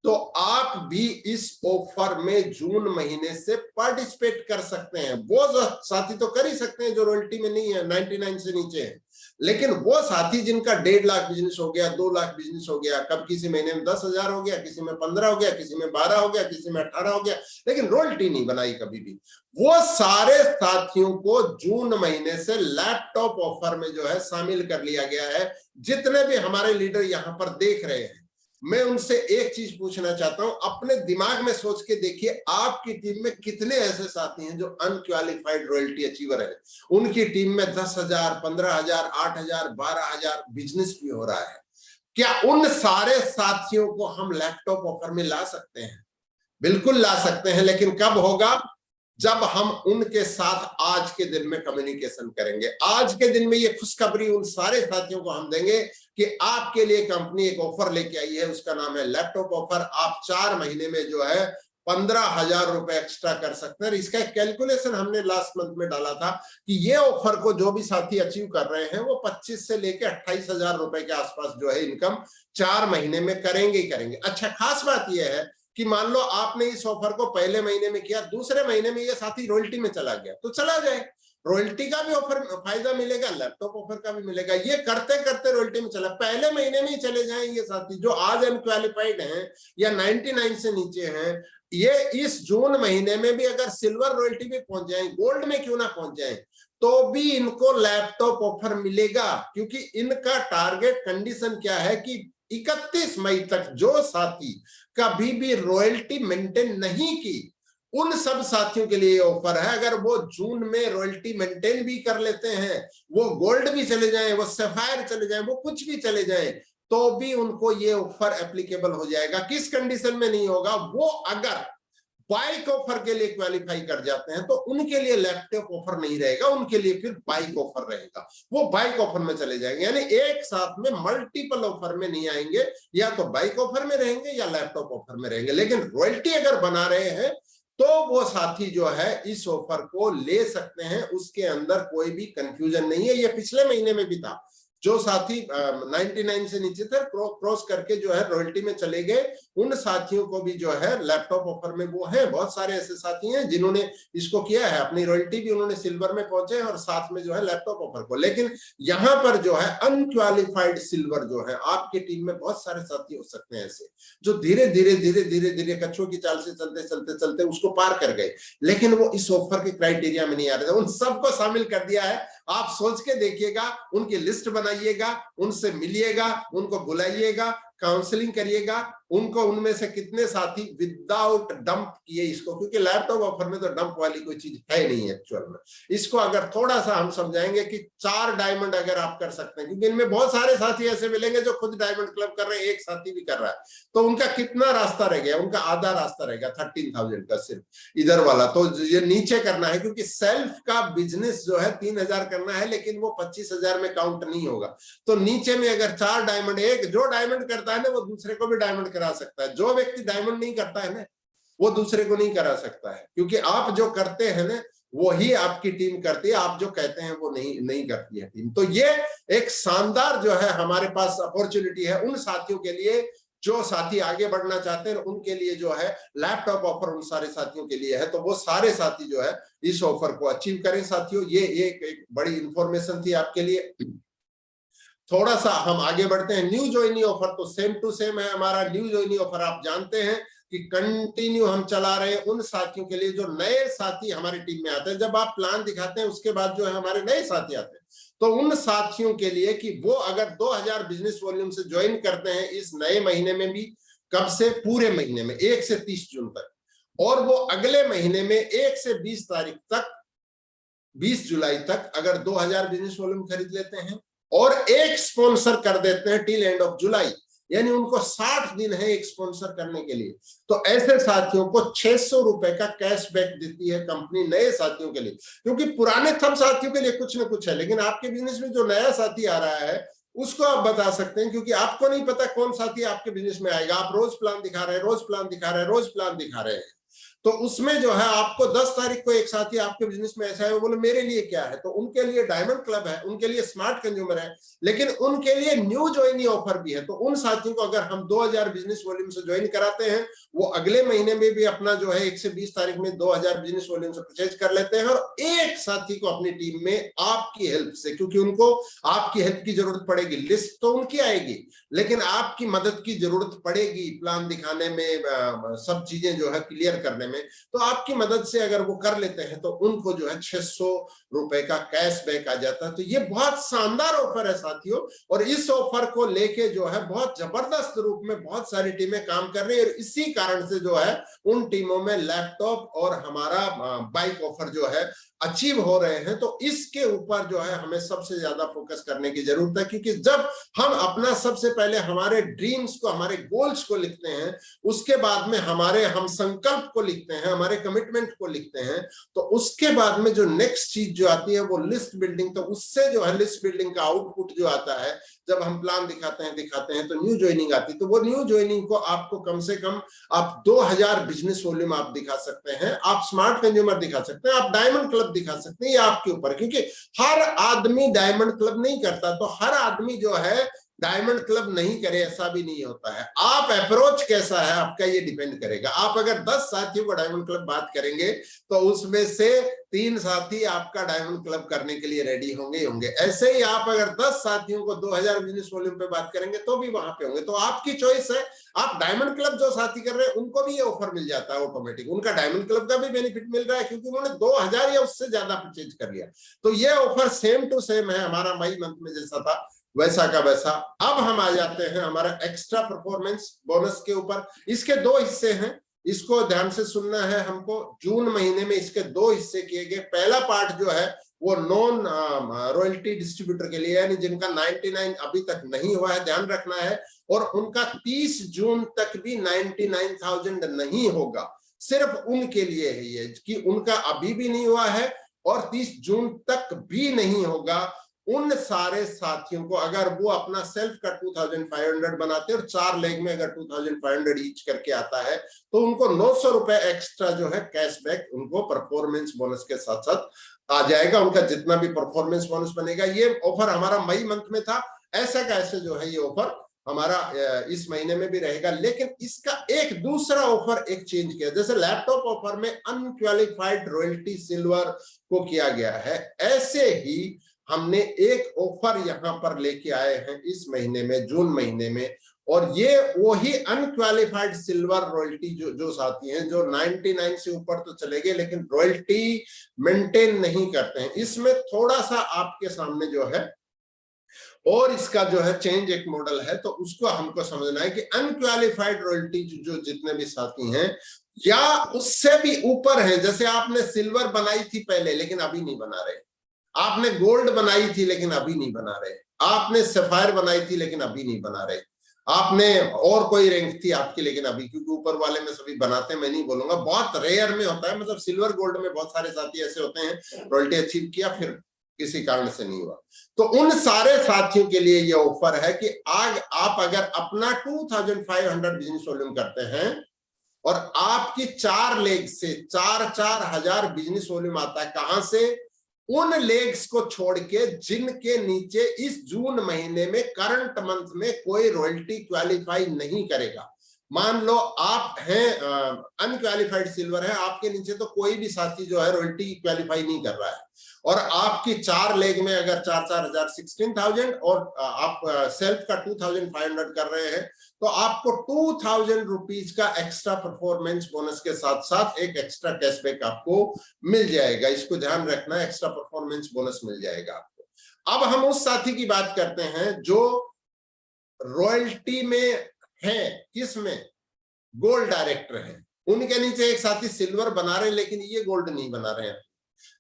तो आप भी इस ऑफर में जून महीने से पार्टिसिपेट कर सकते हैं। वो साथी तो कर ही सकते हैं जो रॉयल्टी में नहीं है, 99 से नीचे है, लेकिन वो साथी जिनका 1.5 लाख बिजनेस हो गया, 2 लाख बिजनेस हो गया, कब किसी महीने में 10,000 हो गया, किसी में 15 हो गया, किसी में 12 हो गया, किसी में 18 हो गया, लेकिन रॉयल्टी नहीं बनाई कभी भी, वो सारे साथियों को जून महीने से लैपटॉप ऑफर में जो है शामिल कर लिया गया है। जितने भी हमारे लीडर यहाँ पर देख रहे हैं, मैं उनसे एक चीज पूछना चाहता हूं, अपने दिमाग में सोच के देखिए, आपकी टीम में कितने ऐसे साथी हैं जो अनक्वालिफाइड रॉयल्टी अचीवर है। उनकी टीम में 10,000, 15,000, 8,000, 12,000 बिजनेस भी हो रहा है। क्या उन सारे साथियों को हम लैपटॉप ऑफर में ला सकते हैं? बिल्कुल ला सकते हैं, लेकिन कब होगा? जब हम उनके साथ आज के दिन में कम्युनिकेशन करेंगे। आज के दिन में ये खुशखबरी उन सारे साथियों को हम देंगे कि आपके लिए कंपनी एक ऑफर लेके आई है, उसका नाम है लैपटॉप ऑफर। आप 4 महीने में जो है 15,000 रुपए एक्स्ट्रा कर सकते हैं। इसका एक कैलकुलेशन हमने लास्ट मंथ में डाला था कि ये ऑफर को जो भी साथी अचीव कर रहे हैं वो 25 से लेकर 28,000 रुपए के आसपास जो है इनकम 4 महीने में करेंगे ही करेंगे। अच्छा, खास बात यह है कि मान लो आपने इस ऑफर को पहले महीने में किया, दूसरे महीने में ये साथी रॉयल्टी में चला गया तो चला जाए, रॉयल्टी का भी ऑफर फायदा मिलेगा, लैपटॉप ऑफर का भी मिलेगा। ये करते करते रॉयल्टी में चला, पहले महीने में ही चले जाएं ये साथी जो आज अनक्वालिफाइड हैं या 99 से नीचे हैं, ये इस जून महीने में भी अगर सिल्वर रॉयल्टी में पहुंच जाए, गोल्ड में क्यों ना पहुंच जाए, तो भी इनको लैपटॉप ऑफर मिलेगा। क्योंकि इनका टारगेट कंडीशन क्या है कि 31 मई तक जो साथी कभी भी रॉयल्टी मेंटेन नहीं की, उन सब साथियों के लिए ऑफर है। अगर वो जून में रॉयल्टी मेंटेन भी कर लेते हैं, वो गोल्ड भी चले जाएं, वो सफायर चले जाएं, वो कुछ भी चले जाएं, तो भी उनको ये ऑफर एप्लीकेबल हो जाएगा। किस कंडीशन में नहीं होगा? वो अगर बाइक ऑफर के लिए क्वालिफाई कर जाते हैं तो उनके लिए लैपटॉप ऑफर नहीं रहेगा, उनके लिए फिर बाइक ऑफर रहेगा, वो बाइक ऑफर में चले जाएंगे। यानी एक साथ में मल्टीपल ऑफर में नहीं आएंगे, या तो बाइक ऑफर में रहेंगे या लैपटॉप ऑफर में रहेंगे। लेकिन रॉयल्टी अगर बना रहे हैं तो वो साथी जो है इस ऑफर को ले सकते हैं, उसके अंदर कोई भी कंफ्यूजन नहीं है। ये पिछले महीने में भी था, जो साथी 99 से नीचे थे क्रॉस करके जो है रॉयल्टी में चले गए, उन साथियों को भी जो है लैपटॉप ऑफर में वो है। बहुत सारे ऐसे साथी हैं जिन्होंने इसको किया है, अपनी रॉयल्टी भी उन्होंने सिल्वर में पहुंचे और साथ में जो है लैपटॉप ऑफर को। लेकिन यहाँ पर जो है अनक्वालिफाइड सिल्वर जो है, आपकी टीम में बहुत सारे साथी हो सकते हैं ऐसे जो धीरे धीरे धीरे धीरे धीरे कछुओं की चाल से चलते चलते चलते उसको पार कर गए, लेकिन वो इस ऑफर के क्राइटेरिया में नहीं आ रहे थे। उन सबको शामिल कर दिया है। आप सोच के देखिएगा, उनकी लिस्ट बनाइएगा, उनसे मिलिएगा, उनको बुलाइएगा, काउंसलिंग करिएगा, उनको उनमें से कितने साथी विदाउट डंप किए इसको, क्योंकि लैपटॉप ऑफर में तो डंप वाली कोई चीज है नहीं एक्चुअल में। इसको अगर थोड़ा सा हम समझाएंगे कि 4 डायमंड अगर आप कर सकते हैं, क्योंकि इनमें बहुत सारे साथी ऐसे मिलेंगे जो खुद डायमंड क्लब कर रहे हैं, एक साथी भी कर रहा है, तो उनका कितना रास्ता रह गया? उनका आधा रास्ता रहेगा 13,000 का सिर्फ इधर वाला। तो ये नीचे करना है, क्योंकि सेल्फ का बिजनेस जो है 3,000 करना है, लेकिन वो 25,000 में काउंट नहीं होगा। तो नीचे में अगर 4 डायमंड, एक जो डायमंड करता है ना वो दूसरे को भी डायमंड करा सकता है, जो व्यक्ति डायमंड नहीं करता है ना वो दूसरे को नहीं करा सकता है, क्योंकि आप जो करते हैं ना वही आपकी टीम करती है, आप जो कहते हैं वो नहीं करती है टीम। तो ये एक शानदार जो है हमारे पास अपॉर्चुनिटी है उन साथियों के लिए जो साथी आगे बढ़ना चाहते हैं, उनके लिए जो है लैपटॉप ऑफर उन सारे साथियों के लिए है। तो वो सारे साथी जो है इस ऑफर को अचीव करें। साथियों, ये एक बड़ी इंफॉर्मेशन थी आपके लिए। थोड़ा सा हम आगे बढ़ते हैं। न्यू ज्वाइनी ऑफर तो सेम टू सेम है हमारा। न्यू ज्वाइनी ऑफर आप जानते हैं कि कंटिन्यू हम चला रहे हैं उन साथियों के लिए जो नए साथी हमारी टीम में आते हैं। जब आप प्लान दिखाते हैं उसके बाद जो है हमारे नए साथी आते हैं, तो उन साथियों के लिए कि वो अगर 2,000 बिजनेस वॉल्यूम से ज्वाइन करते हैं इस नए महीने में भी, कब से? पूरे महीने में 1 से 30 जून तक, और वो अगले महीने में 1 से 20 तारीख तक, 20 जुलाई तक अगर 2,000 बिजनेस वॉल्यूम खरीद लेते हैं और एक स्पॉन्सर कर देते हैं टिल एंड ऑफ जुलाई, यानी उनको 60 दिन है एक स्पॉन्सर करने के लिए, तो ऐसे साथियों को 600 रुपए का कैशबैक देती है कंपनी नए साथियों के लिए। क्योंकि पुराने सब साथियों के लिए कुछ ना कुछ है, लेकिन आपके बिजनेस में जो नया साथी आ रहा है उसको आप बता सकते हैं, क्योंकि आपको नहीं पता कौन साथी आपके बिजनेस में आएगा। आप रोज प्लान दिखा रहे हैं, रोज प्लान दिखा रहे हैं, रोज प्लान दिखा रहे हैं, तो उसमें जो है आपको 10 तारीख को एक साथी आपके बिजनेस में ऐसा है, वो बोले मेरे लिए क्या है, तो उनके लिए डायमंड क्लब है, उनके लिए स्मार्ट कंज्यूमर है, लेकिन उनके लिए न्यू ज्वाइनी ऑफर भी है। तो उन साथियों को अगर हम 2,000 बिजनेस वॉल्यूम से ज्वाइन कराते हैं, वो अगले महीने में भी अपना जो है 1 से 20 तारीख में 2,000 बिजनेस वॉल्यूम से परचेज कर लेते हैं, और एक साथी को अपनी टीम में आपकी हेल्प से, क्योंकि उनको आपकी हेल्प की जरूरत पड़ेगी, लिस्ट तो उनकी आएगी लेकिन आपकी मदद की जरूरत पड़ेगी प्लान दिखाने में, सब चीजें जो है क्लियर करने करने में, तो आपकी मदद से अगर वो कर लेते हैं तो उनको जो है 600 रुपए का कैशबैक आ जाता है। तो ये बहुत शानदार ऑफर है साथियों, और इस ऑफर को लेके जो है बहुत जबरदस्त रूप में बहुत सारी टीमें काम कर रही है, और इसी कारण से जो है उन टीमों में लैपटॉप और हमारा बाइक ऑफर जो है अचीव हो रहे हैं। तो इसके ऊपर जो है हमें सबसे ज्यादा फोकस करने की जरूरत है, क्योंकि जब हम अपना सबसे पहले हमारे ड्रीम्स को, हमारे गोल्स को लिखते हैं, उसके बाद में हम संकल्प को लिखते हैं, हमारे कमिटमेंट को लिखते हैं, तो उसके बाद में जो नेक्स्ट चीज जो आती है वो लिस्ट बिल्डिंग। तो उससे जो है लिस्ट बिल्डिंग का आउटपुट जो आता है, जब हम प्लान दिखाते हैं तो न्यू ज्वाइनिंग आती है। तो वो न्यू ज्वाइनिंग को आपको कम से कम आप 2000 बिजनेस वॉल्यूम आप दिखा सकते हैं, आप स्मार्ट कंज्यूमर दिखा सकते हैं, आप डायमंड क्लब दिखा सकते हैं, ये आपके ऊपर, क्योंकि हर आदमी डायमंड क्लब नहीं करता, तो हर आदमी जो है डायमंड क्लब नहीं करे ऐसा भी नहीं होता है। आप अप्रोच कैसा है आपका ये डिपेंड करेगा। आप अगर 10 साथियों को डायमंड क्लब बात करेंगे तो उसमें से 3 साथी आपका डायमंड क्लब करने के लिए रेडी होंगे। ऐसे ही आप अगर 10 साथियों को 2000 बिजनेस वॉल्यूम पे बात करेंगे तो भी वहां पे होंगे। तो आपकी चॉइस है। आप डायमंड क्लब जो साथी कर रहे हैं उनको भी ये ऑफर मिल जाता है ऑटोमेटिक, उनका डायमंड क्लब का भी बेनिफिट मिल रहा है, क्योंकि उन्होंने 2000 या उससे ज्यादा परचेज कर लिया। तो ये ऑफर सेम टू सेम है, हमारा मई मंथ में जैसा था वैसा का वैसा। अब हम आ जाते हैं हमारा एक्स्ट्रा परफॉर्मेंस बोनस के ऊपर। इसके 2 हिस्से हैं, इसको ध्यान से सुनना है हमको। जून महीने में इसके 2 हिस्से किए गए। पहला पार्ट जो है वो नॉन रॉयल्टी डिस्ट्रीब्यूटर के लिए, यानी जिनका 99 अभी तक नहीं हुआ है, ध्यान रखना है, और उनका 30 जून तक भी 99,000 नहीं होगा। सिर्फ उनके लिए है ये, कि उनका अभी भी नहीं हुआ है और 30 जून तक भी नहीं होगा। उन सारे साथियों को अगर वो अपना सेल्फ का 2500 बनाते हैं और 4 लेग में अगर 2500 ईच करके आता है, तो उनको 900 रुपए एक्स्ट्रा जो है कैशबैक उनको परफॉर्मेंस बोनस के साथ साथ आ जाएगा। उनका जितना भी परफॉर्मेंस बोनस बनेगा, ये ऑफर हमारा मई मंथ में था, ऐसा कैसे जो है ये ऑफर हमारा इस महीने में भी रहेगा। लेकिन इसका एक दूसरा ऑफर एक चेंज किया, जैसे लैपटॉप ऑफर में अनक्वालिफाइड रॉयल्टी सिल्वर को किया गया है, ऐसे ही हमने एक ऑफर यहां पर लेके आए हैं इस महीने में, जून महीने में, और ये वही अनक्वालिफाइड सिल्वर रॉयल्टी जो साथी हैं, जो 99 से ऊपर तो चले गए लेकिन रॉयल्टी मेंटेन नहीं करते हैं, इसमें थोड़ा सा आपके सामने जो है और इसका जो है चेंज एक मॉडल है। तो उसको हमको समझना है कि अनक्वालिफाइड रॉयल्टी जो जितने भी साथी हैं या उससे भी ऊपर है, जैसे आपने सिल्वर बनाई थी पहले लेकिन अभी नहीं बना रहे, आपने गोल्ड बनाई थी लेकिन अभी नहीं बना रहे, आपने सफायर बनाई थी लेकिन अभी नहीं बना रहे, आपने और कोई रैंक थी आपकी लेकिन अभी, क्योंकि ऊपर वाले में सभी बनाते हैं, मैं नहीं बोलूंगा, बहुत रेयर में होता है, मतलब सिल्वर गोल्ड में बहुत सारे साथी ऐसे होते हैं रॉयल्टी अचीव किया फिर किसी कारण से नहीं हुआ। तो उन सारे साथियों के लिए ये ऑफर है कि आज आप अगर अपना 2500 बिजनेस वॉल्यूम करते हैं और आपकी 4 लेग से 4,000 बिजनेस वॉल्यूम आता है, कहां से? उन लेग्स को छोड़ के जिनके नीचे इस जून महीने में करंट मंथ में कोई रॉयल्टी क्वालिफाई नहीं करेगा। मान लो आप हैं अनक्वालिफाइड सिल्वर है, आपके नीचे तो कोई भी साथी जो है रॉयल्टी क्वालिफाई नहीं कर रहा है, और आपकी 4 लेग में अगर 4,000 16,000 और आप सेल्फ का 2,500 कर रहे हैं, तो आपको 2,000 रुपीज का एक्स्ट्रा परफॉर्मेंस बोनस के साथ साथ एक एक्स्ट्रा कैशबैक आपको मिल जाएगा। इसको ध्यान रखना, एक्स्ट्रा परफॉर्मेंस बोनस मिल जाएगा आपको। अब हम उस साथी की बात करते हैं जो रॉयल्टी में है, किसमें? गोल्ड डायरेक्टर है, उनके नीचे एक साथी सिल्वर बना रहे हैं लेकिन ये गोल्ड नहीं बना रहे हैं।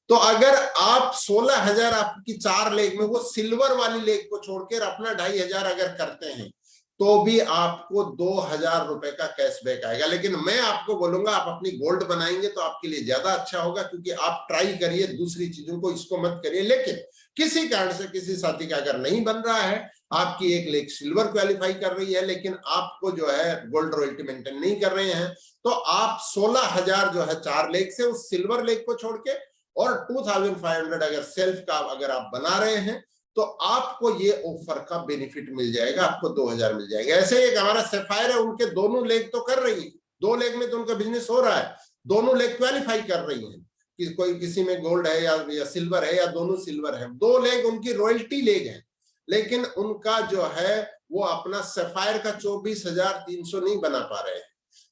तो अगर आप 16,000 आपकी 4 लेग में, वो सिल्वर वाली लेग को छोड़कर अपना 2,500 अगर करते हैं तो भी आपको 2,000 रुपए का कैशबैक आएगा। लेकिन मैं आपको बोलूंगा आप अपनी गोल्ड बनाएंगे तो आपके लिए ज्यादा अच्छा होगा, क्योंकि आप ट्राई करिए दूसरी चीजों को, इसको मत करिए। लेकिन किसी कारण से किसी साथी का अगर नहीं बन रहा है, आपकी एक लेग सिल्वर क्वालिफाई कर रही है लेकिन आपको जो है गोल्ड रॉयल्टी मेंटेन नहीं कर रहे हैं, तो आप 16,000 जो है 4 लेग से उस सिल्वर लेग को छोड़ के और 2,500 अगर सेल्फ का अगर आप बना रहे हैं तो आपको ये ऑफर का बेनिफिट मिल जाएगा, आपको 2,000 मिल जाएगा। ऐसे एक हमारा सफायर है, उनके दोनों लेग तो कर रही है, 2 लेग में तो उनका बिजनेस हो रहा है, दोनों लेग क्वालिफाई कर रही है, कि कोई किसी में गोल्ड है या सिल्वर है या दोनों सिल्वर है, 2 लेग उनकी रॉयल्टी लेग है, लेकिन उनका जो है वो अपना सफायर का 24,300 नहीं बना पा रहे हैं।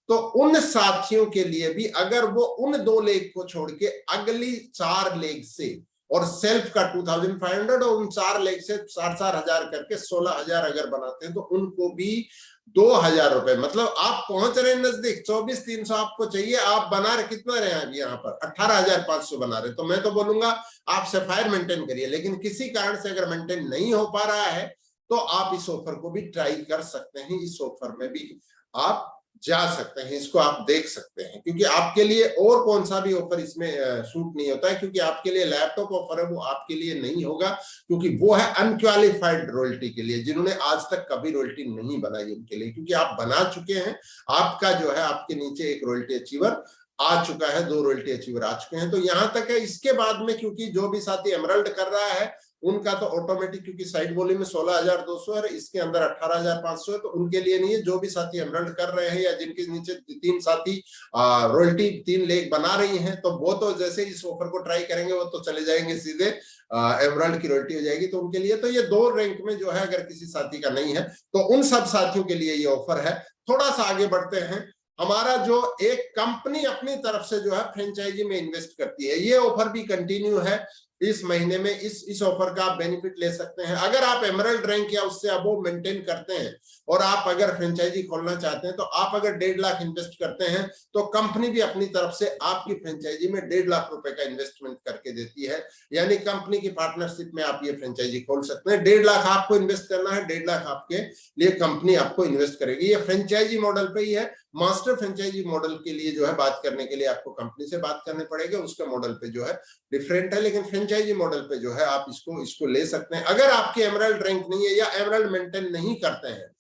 तो उन साथियों के लिए भी अगर वो उन 2 लेग को छोड़ के अगली 4 लेग से और सेल्फ का 2500 और उन 4 लेग से 4,000 करके 16,000 अगर बनाते हैं तो उनको भी 2,000 रुपए, मतलब आप पहुंच रहे हैं नजदीक। 24,300 आपको चाहिए, आप बना रहे कितना रहे अभी यहाँ पर 18,500 बना रहे। तो मैं तो बोलूंगा आप सफायर मेंटेन करिए, लेकिन किसी कारण से अगर मेंटेन नहीं हो पा रहा है तो आप इस ऑफर को भी ट्राई कर सकते हैं। इस ऑफर में भी आप जा सकते हैं, इसको आप देख सकते हैं, क्योंकि आपके लिए और कौन सा भी ऑफर इसमें सूट नहीं होता है। क्योंकि आपके लिए लैपटॉप ऑफर है वो आपके लिए नहीं होगा, क्योंकि वो है अनक्वालिफाइड रॉयल्टी के लिए, जिन्होंने आज तक कभी रॉयल्टी नहीं बनाई उनके लिए। क्योंकि आप बना चुके हैं, आपका जो है आपके नीचे एक रॉयल्टी अचीवर आ चुका है, 2 रॉयल्टी अचीवर आ चुके हैं। तो यहां तक है। इसके बाद में क्योंकि जो भी साथी एमरल्ड कर रहा है उनका तो ऑटोमेटिक, क्योंकि साइड वॉल्यूम में 16,200 है, इसके अंदर 18,500 है, तो उनके लिए नहीं है। जो भी साथी एमरल्ड कर रहे हैं या जिनके नीचे 3 साथी रॉयल्टी 3 लेग बना रही हैं, तो वो तो जैसे इस ऑफर को ट्राई करेंगे वो तो चले जाएंगे सीधे एमरल्ड की रॉयल्टी हो जाएगी। तो उनके लिए तो ये 2 रैंक में जो है, अगर किसी साथी का नहीं है तो उन सब साथियों के लिए ये ऑफर है। थोड़ा सा आगे बढ़ते हैं। हमारा जो एक कंपनी अपनी तरफ से जो है फ्रेंचाइजी में इन्वेस्ट करती है, ये ऑफर भी कंटिन्यू है इस महीने में। इस ऑफर का आप बेनिफिट ले सकते हैं। अगर आप एमरल्ड रैंक या उससे अबोव मेंटेन करते हैं और आप अगर फ्रेंचाइजी खोलना चाहते हैं, तो आप अगर 1.5 लाख इन्वेस्ट करते हैं तो कंपनी भी अपनी तरफ से आपकी फ्रेंचाइजी में 1.5 लाख रुपए का इन्वेस्टमेंट करके देती है। यानी कंपनी की पार्टनरशिप में आप ये फ्रेंचाइजी खोल सकते हैं। 1.5 लाख आपको इन्वेस्ट करना है, 1.5 लाख आपके लिए कंपनी आपको इन्वेस्ट करेगी। ये फ्रेंचाइजी मॉडल पे ही है। मास्टर फ्रेंचाइजी मॉडल के लिए जो है बात करने के लिए आपको कंपनी से बात करने पड़ेगा, उसके मॉडल पे जो है डिफरेंट है। लेकिन फ्रेंचाइजी मॉडल पे जो है आप इसको ले सकते हैं। अगर आपकी एमरल्ड रैंक नहीं है या एमरल्ड मेंटेन नहीं करते हैं,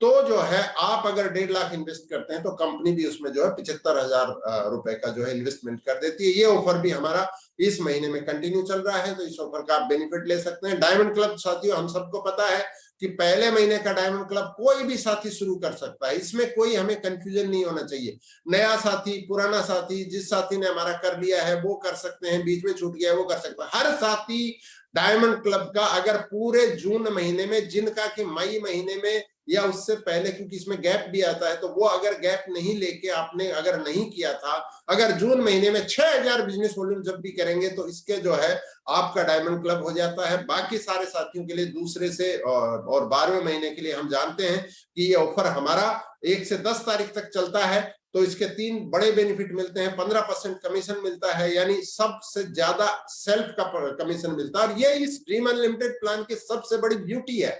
तो जो है आप अगर 1.5 लाख इन्वेस्ट करते हैं तो कंपनी भी उसमें जो है 75,000 रुपए का जो है इन्वेस्टमेंट कर देती है। ये ऑफर भी हमारा इस महीने में कंटिन्यू चल रहा है, तो इस ऑफर का आप बेनिफिट ले सकते हैं। डायमंड क्लब साथियों, हम सबको पता है कि पहले महीने का डायमंड क्लब कोई भी साथी शुरू कर सकता है। इसमें कोई हमें कंफ्यूजन नहीं होना चाहिए। नया साथी, पुराना साथी, जिस साथी ने हमारा कर लिया है वो कर सकते हैं, बीच में छूट गया है वो कर सकता है। हर साथी डायमंड क्लब का अगर पूरे जून महीने में, जिनका कि मई महीने में या उससे पहले, क्योंकि इसमें गैप भी आता है, तो वो अगर गैप नहीं लेके आपने अगर नहीं किया था, अगर जून महीने में 6,000 बिजनेस वॉल्यूम जब भी करेंगे तो इसके जो है आपका डायमंड क्लब हो जाता है। बाकी सारे साथियों के लिए दूसरे से और 12वें महीने के लिए हम जानते हैं कि ये ऑफर हमारा 1 से 10 तारीख तक चलता है। तो इसके 3 बड़े बेनिफिट मिलते हैं। 15% कमीशन मिलता है, यानी सबसे ज्यादा सेल्फ का कमीशन मिलता है। और ये इस ड्रीम अनलिमिटेड प्लान की सबसे बड़ी ब्यूटी है।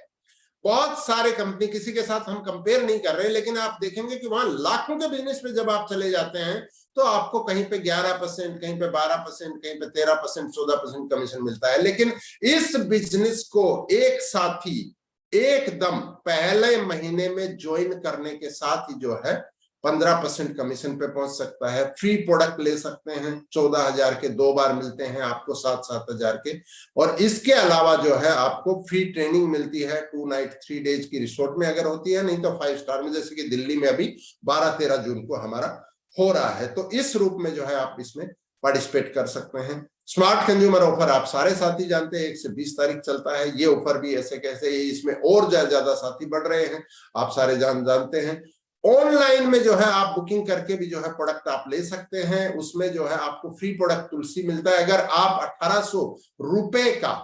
बहुत सारे कंपनी, किसी के साथ हम कंपेयर नहीं कर रहे, लेकिन आप देखेंगे कि वहां लाखों के बिजनेस पे जब आप चले जाते हैं तो आपको कहीं पे 11%, कहीं पे 12%, कहीं पे 13%, 14% कमीशन मिलता है। लेकिन इस बिजनेस को एक साथी एकदम पहले महीने में ज्वाइन करने के साथ ही जो है 15% कमीशन पे पहुंच सकता है। फ्री प्रोडक्ट ले सकते हैं, 14,000 के 2 बार मिलते हैं आपको, 7,000 के। और इसके अलावा जो है आपको फ्री ट्रेनिंग मिलती है 2 नाइट 3 डेज की रिसोर्ट में अगर होती है, नहीं तो 5 स्टार में, जैसे कि दिल्ली में अभी 12-13 जून को हमारा हो रहा है। तो इस रूप में जो है आप इसमें पार्टिसिपेट कर सकते हैं। स्मार्ट कंज्यूमर ऑफर आप सारे साथी जानते हैं, 1 से 20 तारीख चलता है। ये ऑफर भी ऐसे कैसे, इसमें और ज्यादा साथी बढ़ रहे हैं, आप सारे जानते हैं। ऑनलाइन में जो है आप बुकिंग करके भी जो है प्रोडक्ट आप ले सकते हैं। उसमें जो है आपको फ्री प्रोडक्ट तुलसी मिलता है। अगर आप 1,800 रुपए का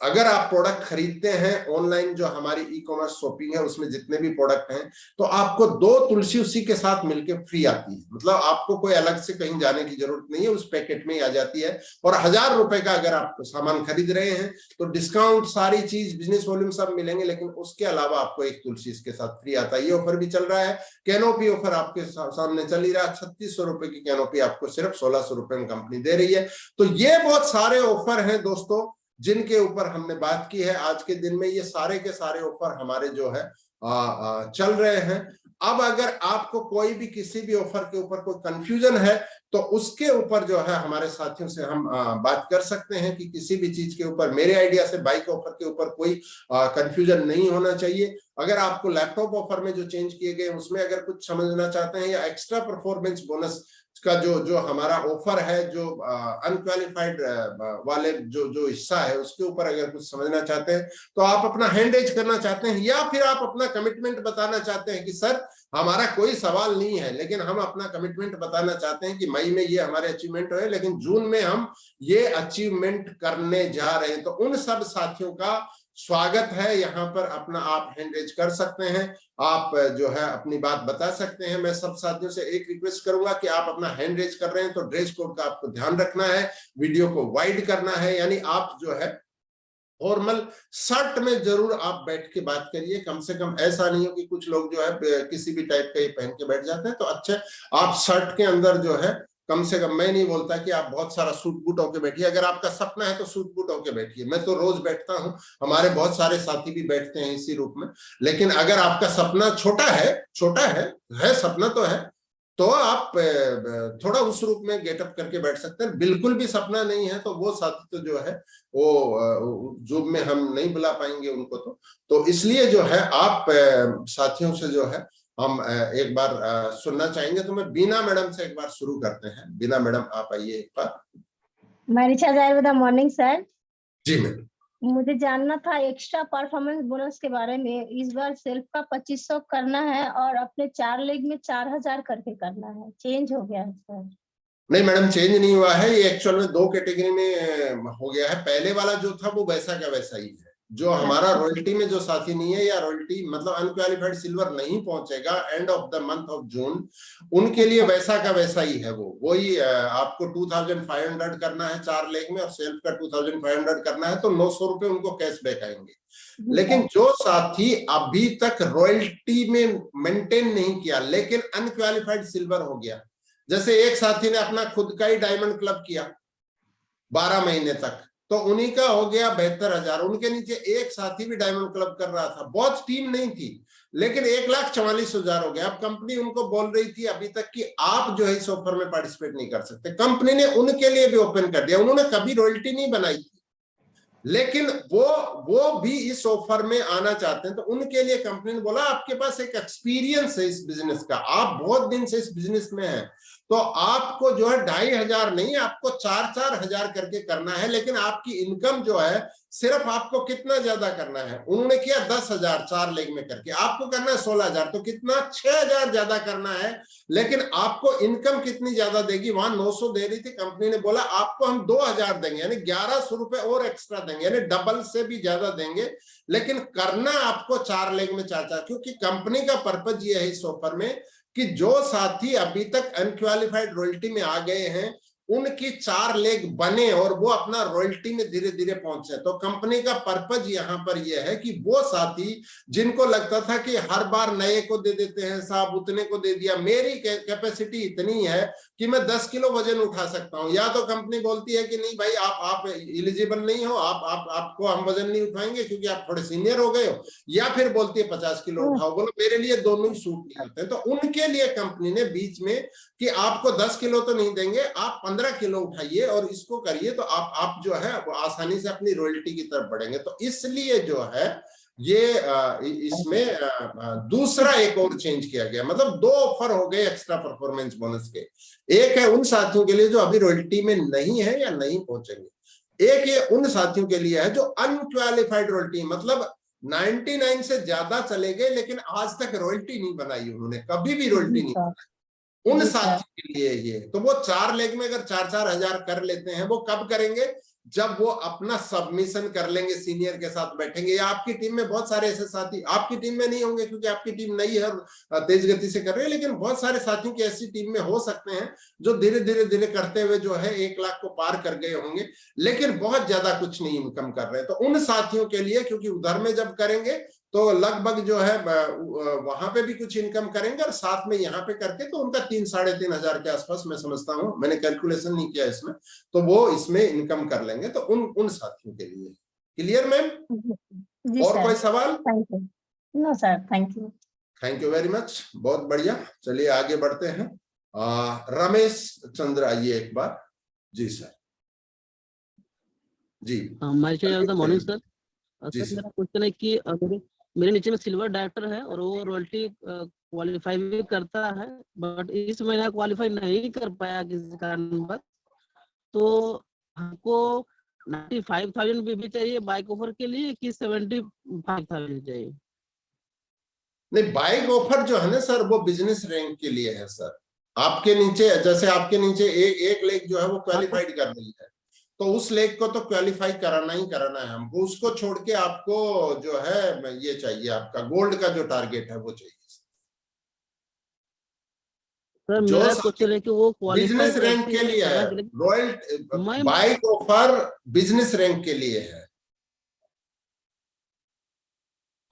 अगर आप प्रोडक्ट खरीदते हैं ऑनलाइन, जो हमारी ई कॉमर्स शॉपिंग है उसमें जितने भी प्रोडक्ट हैं, तो आपको 2 तुलसी उसी के साथ मिलकर फ्री आती है। मतलब आपको कोई अलग से कहीं जाने की जरूरत नहीं है, उस पैकेट में ही आ जाती है। और 1,000 रुपए का अगर आप सामान खरीद रहे हैं तो डिस्काउंट, सारी चीज, बिजनेस वॉल्यूम सब मिलेंगे, लेकिन उसके अलावा आपको 1 तुलसी इसके साथ फ्री आता है। ये ऑफर भी चल रहा है। कैनोपी ऑफर आपके सामने चल ही रहा है। 3,600 रुपए की कैनोपी आपको सिर्फ 1,600 रुपए में कंपनी दे रही है। तो ये बहुत सारे ऑफर हैं दोस्तों जिनके ऊपर हमने बात की है आज के दिन में। ये सारे के सारे ऑफर हमारे जो है चल रहे हैं। अब अगर आपको कोई भी किसी भी ऑफर के ऊपर कोई कंफ्यूजन है तो उसके ऊपर जो है हमारे साथियों से हम बात कर सकते हैं कि किसी भी चीज के ऊपर, मेरे आइडिया से बाइक ऑफर के ऊपर कोई कंफ्यूजन नहीं होना चाहिए। अगर आपको लैपटॉप ऑफर में जो चेंज किए गए उसमें अगर कुछ समझना चाहते हैं या एक्स्ट्रा परफॉर्मेंस बोनस का जो हमारा ऑफर है, जो अनक्वालिफाइड वाले जो हिस्सा है उसके ऊपर अगर कुछ समझना चाहते हैं तो आप अपना हैंड रेज करना चाहते हैं, या फिर आप अपना कमिटमेंट बताना चाहते हैं कि सर हमारा कोई सवाल नहीं है, लेकिन हम अपना कमिटमेंट बताना चाहते हैं कि मई में ये हमारे अचीवमेंट है, लेकिन जून में हम ये अचीवमेंट करने जा रहे हैं। तो उन सब साथियों का स्वागत है यहाँ पर। अपना आप हैंड रेज कर सकते हैं, आप जो है अपनी बात बता सकते हैं। मैं सब साथियों से एक रिक्वेस्ट करूंगा कि आप अपना हैंड रेज कर रहे हैं तो ड्रेस कोड का आपको ध्यान रखना है, वीडियो को वाइड करना है, यानी आप जो है फॉर्मल शर्ट में जरूर आप बैठ के बात करिए। कम से कम ऐसा नहीं हो कि कुछ लोग जो है किसी भी टाइप का ही पहन के बैठ जाते हैं। तो अच्छे आप शर्ट के अंदर जो है कम से कम, मैं नहीं बोलता कि आप बहुत सारा सूट बूट होके बैठिए, अगर आपका सपना है तो सूट बूट होके बैठिए। मैं तो रोज बैठता हूं, हमारे बहुत सारे साथी भी बैठते हैं इसी रूप में। लेकिन अगर आपका सपना छोटा है सपना तो है, तो आप थोड़ा उस रूप में गेटअप करके बैठ सकते हैं। बिल्कुल भी सपना नहीं है तो वो साथी तो जो है वो जूम में हम नहीं बुला पाएंगे उनको। तो इसलिए जो है आप साथियों से जो है हम एक बार सुनना चाहेंगे। तो मैं बीना मैडम से एक बार शुरू करते हैं। बीना मैडम आप आइए एक बार। Manisha Jaiswal, morning sir. जी मैम। मुझे जानना था एक्स्ट्रा परफॉर्मेंस बोनस के बारे में। इस बार सेल्फ का 2500 करना है और अपने 4 लेग में 4000 करके करना है। चेंज हो गया है सर? नहीं मैडम, चेंज नहीं हुआ है, ये एक्चुअल में 2 कैटेगरी में हो गया है। पहले वाला जो था वो वैसा का वैसा ही है। जो हमारा रॉयल्टी में जो साथी नहीं है या रॉयल्टी मतलब अनक्वालिफाइड सिल्वर नहीं पहुंचेगा end of the month of June, उनके लिए वैसा का वैसा ही है। वो वही आपको 2500 करना है 4 लेग में और सेल्फ का 2500 करना है, तो 900 रुपए उनको कैशबैक आएंगे। लेकिन जो साथी अभी तक रॉयल्टी में मेंटेन नहीं किया लेकिन अनक्वालिफाइड सिल्वर हो गया, जैसे एक साथी ने अपना खुद का ही डायमंड क्लब किया 12 महीने तक, तो उन्हीं का हो गया 72,000। उनके नीचे एक साथी भी डायमंड क्लब कर रहा था, बहुत टीम नहीं थी, लेकिन 1,44,000 हो गया। अब कंपनी उनको बोल रही थी अभी तक कि आप जो है इस ऑफर में पार्टिसिपेट नहीं कर सकते। कंपनी ने उनके लिए भी ओपन कर दिया। उन्होंने कभी रॉयल्टी नहीं बनाई थी, लेकिन वो भी इस ऑफर में आना चाहते हैं। तो उनके लिए कंपनी ने बोला आपके पास एक एक्सपीरियंस है इस बिजनेस का, आप बहुत दिन से इस बिजनेस में हैं, तो आपको जो है 2,500 नहीं, आपको 4-4 हजार करके करना है। लेकिन आपकी इनकम जो है सिर्फ आपको कितना ज्यादा करना है, उन्होंने किया 10,000 4 लेग में करके, आपको करना है 16,000, तो कितना 6,000 ज्यादा करना है। लेकिन आपको इनकम कितनी ज्यादा देगी, वहां 900 दे रही थी, कंपनी ने बोला आपको हम 2,000 देंगे, यानी 1,100 रुपए और एक्स्ट्रा देंगे, यानी डबल से भी ज्यादा देंगे। लेकिन करना आपको 4 लेग में 4-4, क्योंकि कंपनी का पर्पज ये है इस ऑफर में कि जो साथी अभी तक अनक्वालिफाइड रॉयल्टी में आ गए हैं उनकी 4 लेग बने और वो अपना रॉयल्टी में धीरे धीरे पहुंचे। तो कंपनी का पर्पज यहाँ पर यह है कि वो साथी जिनको लगता था कि हर बार नए को दे देते हैं साहब, उतने को दे दिया, मेरी कैपेसिटी इतनी है कि मैं 10 किलो वजन उठा सकता हूं, या तो कंपनी बोलती है कि नहीं भाई आप एलिजिबल नहीं हो, आपको हम वजन नहीं उठाएंगे क्योंकि आप थोड़े सीनियर हो गए हो, या फिर बोलती है 50 किलो उठाओ। बोलो मेरे लिए दोनों ही सूट नहीं होते। तो उनके लिए कंपनी ने बीच में कि आपको 10 किलो तो नहीं देंगे, आप 15 किलो उठाइए और इसको करिए, तो आप जो है आसानी से अपनी रॉयल्टी की तरफ बढ़ेंगे। तो इसलिए जो है ये इसमें दूसरा एक और चेंज किया गया, मतलब 2 ऑफर हो गए एक्स्ट्रा परफॉर्मेंस बोनस के। एक है उन साथियों के लिए जो अभी रॉयल्टी में नहीं है या नहीं पहुंचेंगे, एक ये उन साथियों के लिए है जो अनक्वालिफाइड रॉयल्टी, मतलब 99 से ज्यादा चले गए लेकिन आज तक रॉयल्टी नहीं बनाई, उन्होंने कभी भी रॉयल्टी नहीं बनाई, उन साथियों के लिए ये। तो वो 4 लेग में अगर 4-4 हजार कर लेते हैं, वो कब करेंगे, जब वो अपना सबमिशन कर लेंगे, सीनियर के साथ बैठेंगे। या आपकी टीम में बहुत सारे ऐसे साथी आपकी टीम में नहीं होंगे क्योंकि आपकी टीम नई है और तेज गति से कर रहे हैं, लेकिन बहुत सारे साथियों की ऐसी टीम में हो सकते हैं जो धीरे धीरे करते हुए जो है 1 लाख को पार कर गए होंगे, लेकिन बहुत ज्यादा कुछ नहीं इनकम कर रहे हैं। तो उन साथियों के लिए, क्योंकि उधर में जब करेंगे तो लगभग जो है वहां पे भी कुछ इनकम करेंगे और साथ में यहाँ पे करके तो उनका 3-3.5 हजार के आसपास मैं समझता हूँ, मैंने कैलकुलेशन नहीं किया इसमें, तो वो इसमें इनकम कर लेंगे। तो उन साथियों के लिए क्लियर मैम? और कोई सवाल? No sir, thank you. Thank you very much, बहुत बढ़िया। चलिए आगे बढ़ते हैं। रमेश चंद्र आइए एक बार। जी सर। जी मॉर्निंग सर। सर मेरा क्वेश्चन है कि मेरे नीचे में सिल्वर डायरेक्टर है और वो रॉयल्टी क्वालिफाई भी करता है, बट इस महीना क्वालिफाई नहीं कर पाया किसी कारणवश। तो हमको 95,000 भी चाहिए बाइक ऑफर के लिए कि 75,000 चाहिए? नहीं, बाइक ऑफर जो है ना सर, वो बिजनेस रैंक के लिए है सर। आपके नीचे, जैसे आपके नीचे एक लेग जो है वो क्वालिफाइड कर रही है, तो उस लेग को तो क्वालिफाई कराना ही कराना है हमको। उसको छोड़ के आपको जो है ये चाहिए, आपका गोल्ड का जो टारगेट है वो चाहिए। सर जो मेरा क्वेश्चन है कि वो क्वालिफाई बिजनेस रैंक के लिए है, रॉयल मैं बाइक ऑफर बिजनेस रैंक के लिए है।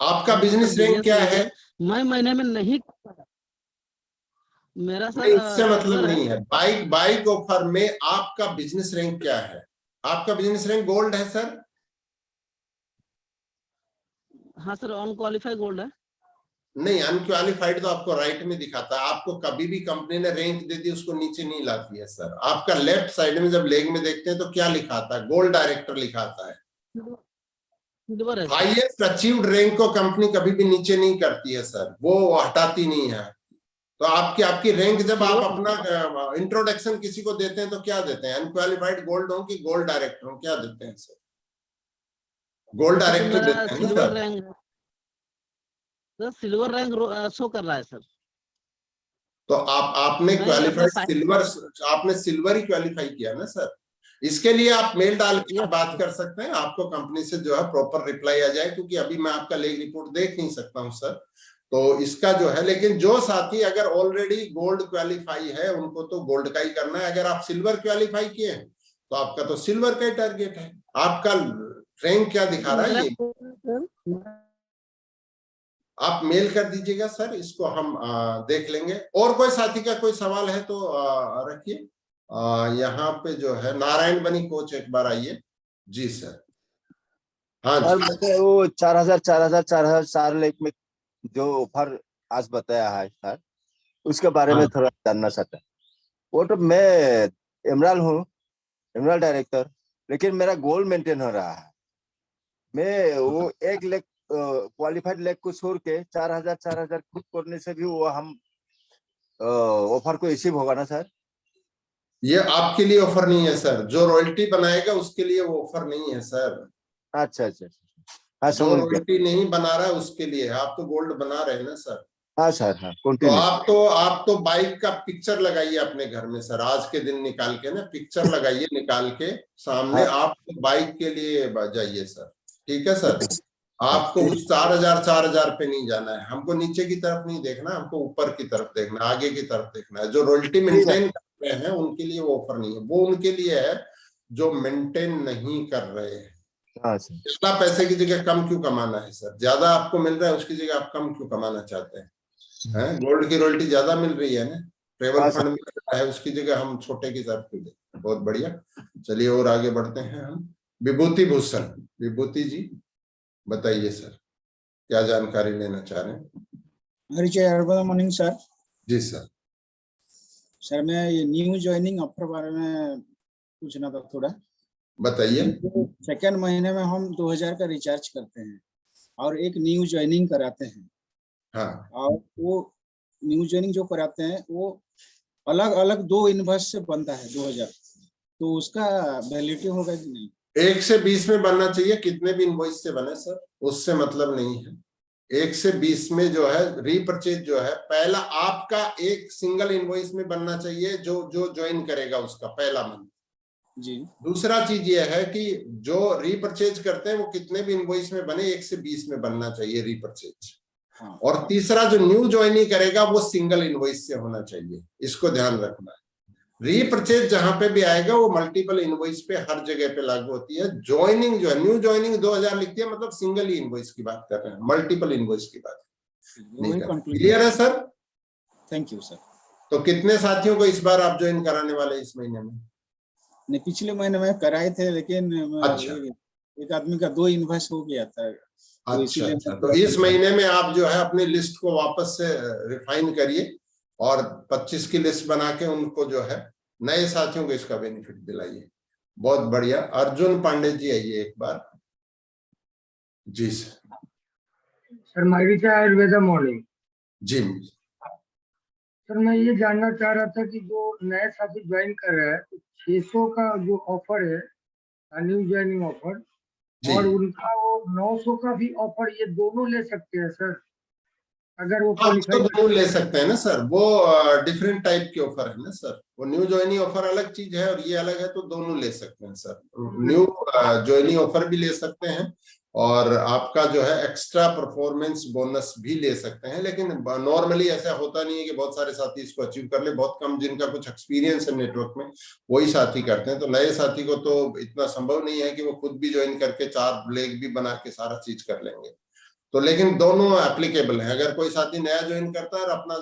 आपका बिजनेस रैंक क्या है? मैं महीने में नहीं, मेरा नहीं, सर इससे मतलब सिल्वर नहीं है। बाइक ऑफर में आपका बिजनेस रैंक क्या है? आपका बिजनेस रैंक गोल्ड है सर? हाँ सर, अनक्वालिफाइड गोल्ड है। नहीं, अनक्वालिफाइड तो आपको राइट में दिखाता है। आपको कभी भी कंपनी ने रैंक दे दी उसको नीचे नहीं लाती है सर। आपका लेफ्ट साइड में जब लेग में देखते हैं तो क्या लिखाता है? गोल्ड डायरेक्टर लिखाता है। सिल्वर है सर। हाईएस्ट अचीव्ड रैंक को कंपनी कभी भी नीचे नहीं करती है सर, वो हटाती नहीं है। तो आपकी रैंक जब आप अपना इंट्रोडक्शन किसी को देते हैं तो क्या देते हैं? अनक्वालिफाइड गोल्ड हो कि गोल्ड डायरेक्टर हो, क्या देते हैं सर? गोल्ड डायरेक्टर देते हैं ना silver sir. Rank, sir silver rank show कर रहा है सर। तो आपने नहीं, क्वालिफाइड अपने सिल्वर, आपने सिल्वर ही क्वालिफाई किया ना सर। इसके लिए आप मेल डाल के आप बात कर सकते हैं, आपको कंपनी से जो है प्रॉपर रिप्लाई आ जाए, क्योंकि अभी मैं आपका लेग रिपोर्ट देख नहीं सकता हूं सर। तो इसका जो है, लेकिन जो साथी अगर ऑलरेडी गोल्ड क्वालिफाई है उनको तो गोल्ड का ही करना है। अगर आप सिल्वर क्वालिफाई किए हैं तो आपका तो सिल्वर का ही टारगेट है। आपका रैंक क्या दिखा रहा है ये आप मेल कर दीजिएगा सर, इसको हम देख लेंगे। और कोई साथी का कोई सवाल है तो रखिए। यहाँ पे जो है नारायण बनी कोच, एक बार आइए। जी सर। हाँ सर जी। मुझे वो 4,000 लेख में जो ऑफर आज बताया है सर, उसके बारे में हाँ थोड़ा जानना चाहता है। वो तो मैं इमरान हूँ, इमरान डायरेक्टर, लेकिन मेरा गोल मेंटेन हो रहा है। मैं वो 1 लाख क्वालिफाइड लेख को छोड़ के 4,000 खुद करने से भी वो हम ऑफर को रिसीव होगा ना सर? ये आपके लिए ऑफर नहीं है सर, जो रॉयल्टी बनाएगा उसके लिए वो ऑफर नहीं है सर। अच्छा अच्छा, हाँ जो समझ गया। रॉयल्टी नहीं बना रहा है उसके लिए है। आप तो गोल्ड बना रहे हैं ना सर। हाँ सर, हाँ तो कंटिन्यू। आप तो बाइक का पिक्चर लगाइए अपने घर में सर, आज के दिन निकाल के ना पिक्चर लगाइए निकाल के सामने। हाँ आप तो बाइक के लिए जाइए सर, ठीक है सर। हाँ आपको उस 4,000 पे नहीं जाना है। हमको नीचे की तरफ नहीं देखना, हमको ऊपर की तरफ देखना, आगे की तरफ देखना है। जो रॉयल्टी ठीक है। मेंटेन कर रहे हैं उनके लिए वो ऑफर नहीं है, वो उनके लिए है जो मेंटेन नहीं कर रहे हैं। हाँ सर। इतना पैसे की जगह कम क्यों कमाना है सर? ज्यादा आपको मिल रहा है उसकी जगह आप कम क्यों कमाना चाहते हैं? गोल्ड की रॉयल्टी ज्यादा मिल रही है ना, ट्रेवल हाँ फंड सर। में है, उसकी जगह हम छोटे की तरफ क्यों दें? बहुत बढ़िया। चलिए और आगे बढ़ते हैं हम। विभूति भूषण, विभूति जी बताइए सर, क्या जानकारी लेना चाह रहे हैं? Good morning sir. जी सर। सर मैं ये न्यू ज्वाइनिंग ऑफर बारे में पूछना था थोड़ा। बताइए। सेकेंड महीने में हम 2,000 का रिचार्ज करते हैं और एक न्यू ज्वाइनिंग कराते हैं। हाँ, और वो न्यू ज्वाइनिंग जो कराते हैं वो अलग अलग 2 इनवॉइस से बनता है 2,000, तो उसका वैलिडिटी होगा कि नहीं? 1 से 20 में बनना चाहिए, कितने भी इनवॉइस से बने सर, उससे मतलब नहीं है। 1 से 20 में जो है रीपरचेज जो है, पहला आपका एक सिंगल इनवॉइस में बनना चाहिए जो जो ज्वाइन करेगा उसका पहला मंथ जी। दूसरा चीज ये है कि जो रीपरचेज करते हैं वो कितने भी इनवॉइस में बने, 1 से 20 में बनना चाहिए रीपरचेज। हाँ। और तीसरा जो न्यू ज्वाइनिंग करेगा वो सिंगल इनवॉइस से होना चाहिए, इसको ध्यान रखना है। रीपरचेज जहां पे भी आएगा वो मल्टीपल इनवॉइस पे हर जगह पे लागू होती है। ज्वाइनिंग जो है, न्यू ज्वाइनिंग 2,000 लिखती है, मतलब सिंगल ही इनवॉइस की बात कर रहे हैं, मल्टीपल इनवॉइस की बात नहीं कर रहे। क्लियर है सर? Thank you sir. तो कितने साथियों को इस बार आप ज्वाइन कराने वाले इस महीने में? नहीं, पिछले महीने में कराए थे, लेकिन अच्छा, एक आदमी का 2 इनवॉइस हो गया था। तो अच्छा अच्छा। तो इस महीने में आप जो है अपनी लिस्ट को वापस से रिफाइन करिए और 25 की लिस्ट बना के उनको जो है नए साथियों को इसका बेनिफिट दिलाइए। बहुत बढ़िया। अर्जुन पांडे जी आइए एक बार। जी सर। सर, माइरी आयुर्वेदा मॉर्निंग। जी सर मैं ये जानना चाह रहा था कि जो नए साथी ज्वाइन कर रहे हैं तो 600 का जो ऑफर है न्यू ज्वाइनिंग ऑफर जी और उनका वो 900 का भी ऑफर, ये दोनों ले सकते हैं सर अगर वो हाँ, उसको क्वालिफाई? दोनों ले सकते हैं ना सर, वो डिफरेंट टाइप के ऑफर है ना सर, वो न्यू ज्वाइनिंग ऑफर अलग चीज है और ये अलग है, तो दोनों ले सकते हैं सर। न्यू ज्वाइनिंग ऑफर भी ले सकते हैं और आपका जो है एक्स्ट्रा परफॉर्मेंस बोनस भी ले सकते हैं, लेकिन नॉर्मली ऐसा होता नहीं है कि बहुत सारे साथी इसको अचीव कर ले, बहुत कम जिनका कुछ एक्सपीरियंस है नेटवर्क में वही साथी करते हैं। तो नए साथी को तो इतना संभव नहीं है कि वो खुद भी ज्वाइन करके 4 लेग भी बना के सारा चीज कर लेंगे, तो लेकिन दोनों एप्लीकेबल है। अगर कोई साथी नया ज्वाइन करता है और अपना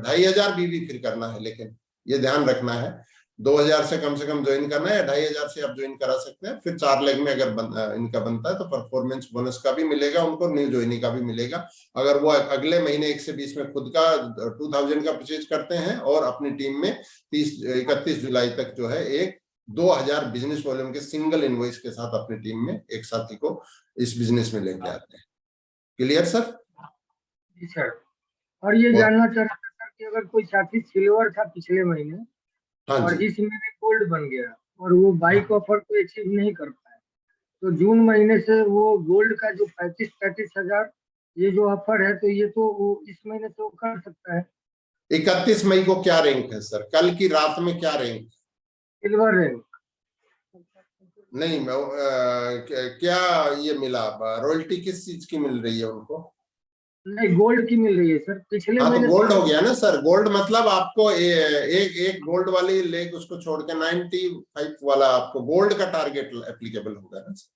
2500 भी फिर करना है, लेकिन ये ध्यान रखना है 2000 से कम ज्वाइन करना है, 2500 से आप ज्वाइन करा सकते हैं। फिर 4 लेग में अगर इनका बनता है तो परफॉर्मेंस बोनस का भी मिलेगा उनको, न्यू ज्वाइनिंग का भी मिलेगा। अगर वो अगले महीने 1 से 20 में खुद का 2000 का परचेज करते हैं और अपनी टीम में 31 जुलाई तक जो है एक 2000 बिजनेस वॉल्यूम के सिंगल इनवॉइस के साथ अपनी टीम में एक साथी को इस बिजनेस में लेके आते हैं। Clear sir? जी सर। और ये जानना चाह रहा था सर कि अगर कोई साथी सिल्वर था पिछले महीने हाँ और जी, इस महीने गोल्ड बन गया और वो बाइक ऑफर को अचीव नहीं कर पाया, तो जून महीने से वो गोल्ड का जो 35 हजार ये जो ऑफर है तो ये तो वो इस महीने तो कर सकता है? 31 मई को क्या रैंक है सर? कल की रात में क्या रैंक? Silver rank. नहीं क्या ये मिला, रॉयल्टी किस चीज की मिल रही है उनको? नहीं, गोल्ड की मिल रही है सर पिछले हाँ तो महीने। गोल्ड हो गया ना सर, गोल्ड मतलब आपको एक गोल्ड वाली लेग उसको छोड़ के 95 वाला आपको गोल्ड का टारगेट एप्लीकेबल होगा ना सर?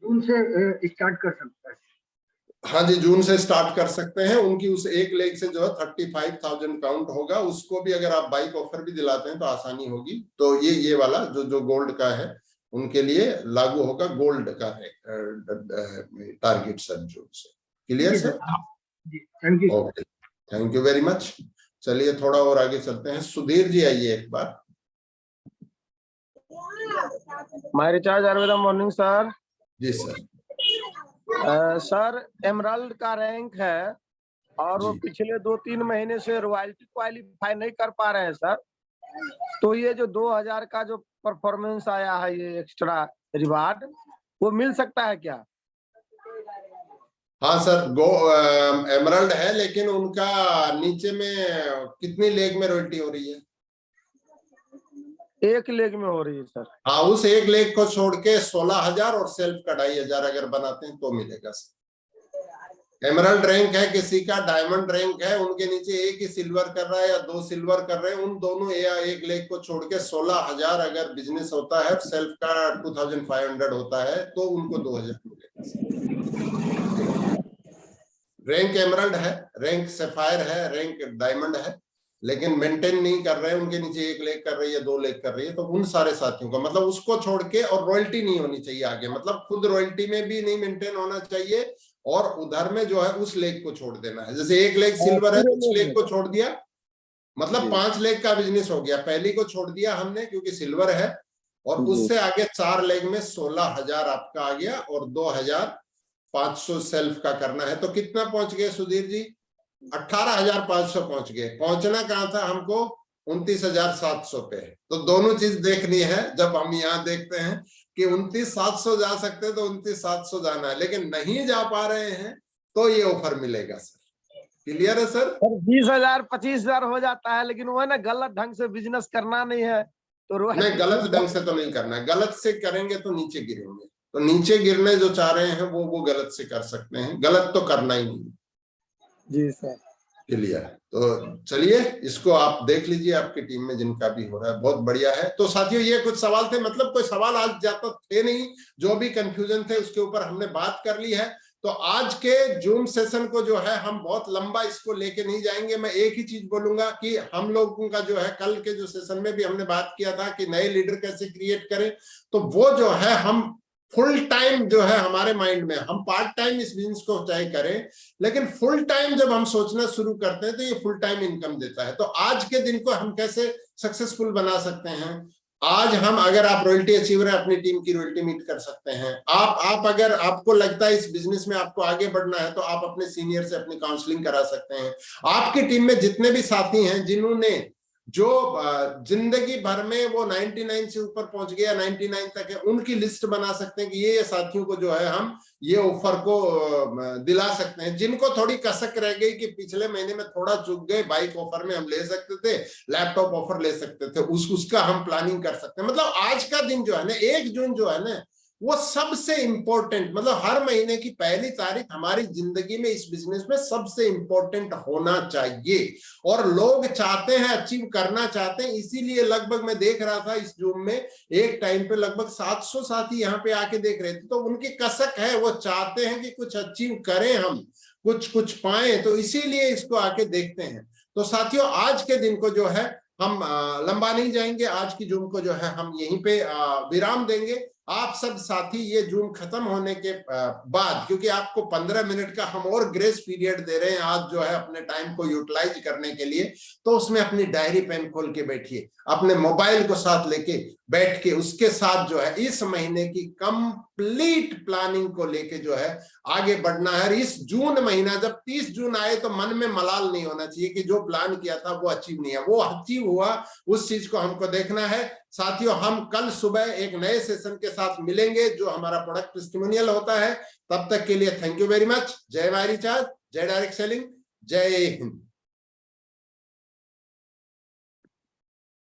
जून से स्टार्ट कर सकता है? हाँ जी, जून से स्टार्ट कर सकते हैं। उनकी उस एक लेग से जो है 35,000 काउंट होगा, उसको भी अगर आप बाइक ऑफर भी दिलाते हैं तो आसानी होगी। तो ये वाला जो गोल्ड का है उनके लिए लागू होगा गोल्ड का टारगेट सर जून से। Clear sir? जी thank you. Okay, thank you very much. चलिए थोड़ा और आगे चलते हैं। सुधीर जी आइए एक बार। My recharge Ayurveda morning sir. जी सर। सर एमराल्ड का रैंक है और वो जी। पिछले 2-3 महीने से रॉयल्टी क्वालिफाई नहीं कर पा रहे हैं सर, तो ये जो 2000 का जो परफॉर्मेंस आया है ये एक्स्ट्रा रिवार्ड वो मिल सकता है क्या? हाँ सर, एमराल्ड है, लेकिन उनका नीचे में कितनी लेग में रॉयल्टी हो रही है? एक लेग में हो रही है सर। हाँ, उस एक लेग को छोड़ के 16,000 और सेल्फ का 2500 अगर बनाते हैं तो मिलेगा सर। एमराल्ड रैंक है किसी का, डायमंड रैंक है, उनके नीचे एक ही सिल्वर कर रहा है या 2 सिल्वर कर रहे हैं, उन दोनों या एक लेग को छोड़ के 16,000 अगर बिजनेस होता है, सेल्फ का 2500 होता है तो उनको 2000 मिलेगा। रैंक एमराल्ड है, रैंक सफायर है, रैंक डायमंड है, लेकिन मेंटेन नहीं कर रहे हैं, उनके नीचे एक लेग कर रही है, 2 लेग कर रही है, तो उन सारे साथियों का मतलब उसको छोड़ के, और रॉयल्टी नहीं होनी चाहिए आगे, मतलब खुद रॉयल्टी में भी नहीं मेंटेन होना चाहिए और उधर में जो है उस लेग को छोड़ देना है। जैसे एक लेग सिल्वर है तो उस लेग को छोड़ दिया, मतलब 5 लेग का बिजनेस हो गया, पहली को छोड़ दिया हमने क्योंकि सिल्वर है, और उससे आगे 4 लेग में 16,000 आपका आ गया और 2,500 सेल्फ का करना है। तो कितना पहुंच गए सुधीर जी? 18,500 पहुंच गए। पहुंचना कहाँ था हमको? 29,700 पे। तो दोनों चीज देखनी है। जब हम यहाँ देखते हैं कि 29,700 जा सकते हैं तो 29,700 जाना है, लेकिन नहीं जा पा रहे हैं तो ये ऑफर मिलेगा सर। क्लियर है सर? 20,000 25,000 हो जाता है, लेकिन वो है ना गलत ढंग से बिजनेस करना नहीं है तो नहीं, गलत ढंग से तो नहीं करना है, गलत से करेंगे तो नीचे गिरेंगे। तो नीचे गिरने जो चाह रहे हैं वो गलत से कर सकते हैं, गलत तो करना ही नहीं। जी सर। क्लियर है? तो चलिए इसको आप देख लीजिए, आपकी टीम में जिनका भी हो रहा है, बहुत बढ़िया है। तो साथियों ये कुछ सवाल थे, मतलब कोई सवाल आज ज्यादा थे नहीं, जो भी कंफ्यूजन थे उसके ऊपर हमने बात कर ली है। तो आज के जूम सेशन को जो है हम बहुत लंबा इसको लेके नहीं जाएंगे। मैं एक ही चीज बोलूंगा कि हम लोगों का जो है कल के जो सेशन में भी हमने बात किया था कि नए लीडर कैसे क्रिएट करें, तो वो जो है हम फुल टाइम जो है हमारे माइंड में, हम पार्ट टाइम इस बिजनेस को चाहे करें, लेकिन फुल टाइम जब हम सोचना शुरू करते हैं तो ये फुल टाइम इनकम देता है। तो आज के दिन को हम कैसे सक्सेसफुल बना सकते हैं, आज हम, अगर आप रॉयल्टी अचीवर है, अपनी टीम की रॉयल्टी मीट कर सकते हैं। आप अगर आपको लगता है इस बिजनेस में आपको आगे बढ़ना है, तो आप अपने सीनियर से अपनी काउंसलिंग करा सकते हैं। आपकी टीम में जितने भी साथी हैं जिन्होंने जो जिंदगी भर में वो 99 से ऊपर पहुंच गया, 99 तक है, उनकी लिस्ट बना सकते हैं कि ये साथियों को जो है हम ये ऑफर को दिला सकते हैं। जिनको थोड़ी कसक रह गई कि पिछले महीने में थोड़ा चूक गए, बाइक ऑफर में हम ले सकते थे, लैपटॉप ऑफर ले सकते थे, उसका हम प्लानिंग कर सकते हैं। मतलब आज का दिन जो है ना, 1 जून जो है ना, वो सबसे इंपॉर्टेंट, मतलब हर महीने की पहली तारीख हमारी जिंदगी में इस बिजनेस में सबसे इंपॉर्टेंट होना चाहिए। और लोग चाहते हैं, अचीव करना चाहते हैं, इसीलिए लगभग मैं देख रहा था इस जूम में एक टाइम पे लगभग 700 साथी यहाँ पे आके देख रहे थे। तो उनकी कसक है, वो चाहते हैं कि कुछ अचीव करें, हम कुछ पाएं, तो इसीलिए इसको आके देखते हैं। तो साथियों, आज के दिन को जो है हम लंबा नहीं जाएंगे, आज की जूम को जो है हम यहीं पे विराम देंगे। आप सब साथी ये जूम खत्म होने के बाद, क्योंकि आपको 15 मिनट का हम और ग्रेस पीरियड दे रहे हैं आज जो है अपने टाइम को यूटिलाइज करने के लिए, तो उसमें अपनी डायरी पेन खोल के बैठिए, अपने मोबाइल को साथ लेके बैठ के उसके साथ जो है इस महीने की कंप्लीट प्लानिंग को लेके जो है आगे बढ़ना है। इस जून महीना जब 30 जून आए तो मन में मलाल नहीं होना चाहिए कि जो प्लान किया था वो अचीव नहीं है, वो अचीव हुआ, उस चीज को हमको देखना है। साथियों, हम कल सुबह एक नए सेशन के साथ मिलेंगे जो हमारा प्रोडक्ट टेस्टिमोनियल होता है। तब तक के लिए थैंक यू वेरी मच। जय माय रिचार्ज, जय डायरेक्ट सेलिंग, जय हिंद।